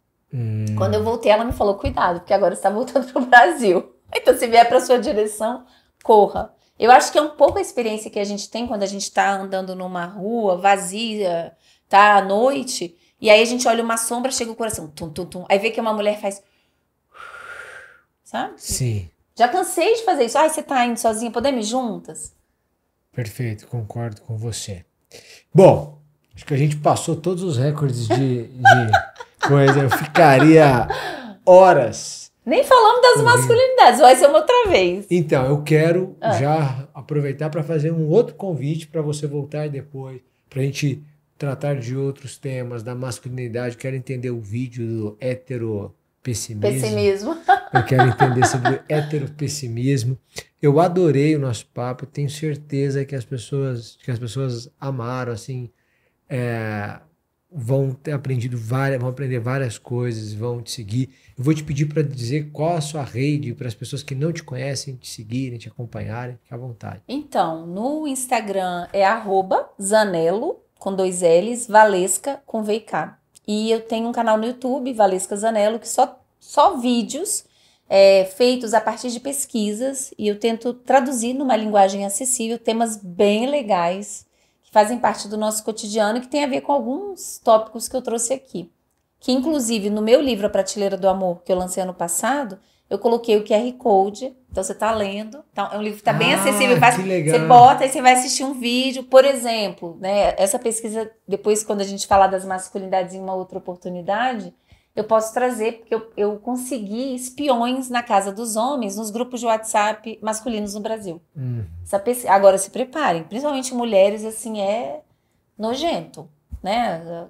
Quando eu voltei, ela me falou, cuidado, porque agora você está voltando para o Brasil. Então, se vier para sua direção, corra. Eu acho que é um pouco a experiência que a gente tem quando a gente está andando numa rua vazia, tá à noite, e aí a gente olha uma sombra, chega o coração, tum, tum, tum. Aí vê que uma mulher faz... Sabe? Sim. Já cansei de fazer isso. Você tá indo sozinha, podemos ir juntas? Perfeito, concordo com você. Bom, acho que a gente passou todos os recordes de coisa. Eu ficaria horas. Nem falamos das masculinidades, vai ser uma outra vez. Então, eu quero já aproveitar para fazer um outro convite para você voltar depois, para a gente tratar de outros temas da masculinidade. Quero entender o vídeo do heteropessimismo. Eu quero entender sobre o heteropessimismo. Eu adorei o nosso papo, tenho certeza que as pessoas amaram, assim, vão ter aprendido vão aprender várias coisas, vão te seguir. Eu vou te pedir para dizer qual a sua rede, para as pessoas que não te conhecem, te seguirem, te acompanharem, fique à vontade. Então, no Instagram é @Zanello, com 2 L's, Valesca, com V e K. E eu tenho um canal no YouTube, Valesca Zanello, que só vídeos feitos a partir de pesquisas, e eu tento traduzir numa linguagem acessível temas bem legais, que fazem parte do nosso cotidiano e que tem a ver com alguns tópicos que eu trouxe aqui. Que, inclusive, no meu livro A Prateleira do Amor, que eu lancei ano passado, eu coloquei o QR Code, então você está lendo, então é um livro que está bem acessível, que legal. Você bota e você vai assistir um vídeo, por exemplo, né? Essa pesquisa, depois quando a gente falar das masculinidades em uma outra oportunidade, eu posso trazer, porque eu consegui espiões na casa dos homens, nos grupos de WhatsApp masculinos no Brasil. Agora se preparem, principalmente mulheres, assim, é nojento, né?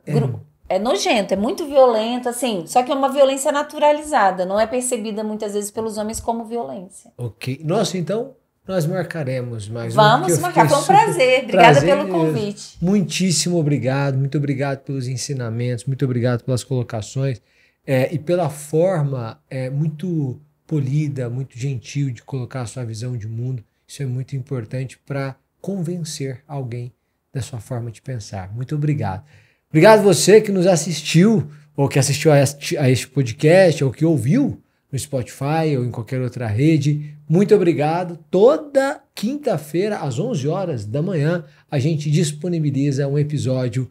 É nojento, é muito violento, assim, só que é uma violência naturalizada, não é percebida muitas vezes pelos homens como violência. Ok. Nossa, então nós marcaremos mais Vamos marcar, foi um prazer. Obrigada pelo convite. Muitíssimo obrigado, muito obrigado pelos ensinamentos, muito obrigado pelas colocações e pela forma muito polida, muito gentil de colocar a sua visão de mundo. Isso é muito importante para convencer alguém da sua forma de pensar. Muito obrigado. Obrigado você que nos assistiu, ou que assistiu a este podcast, ou que ouviu no Spotify ou em qualquer outra rede. Muito obrigado. Toda quinta-feira, às 11 horas da manhã, a gente disponibiliza um episódio.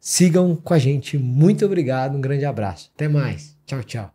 Sigam com a gente. Muito obrigado. Um grande abraço. Até mais. Tchau, tchau.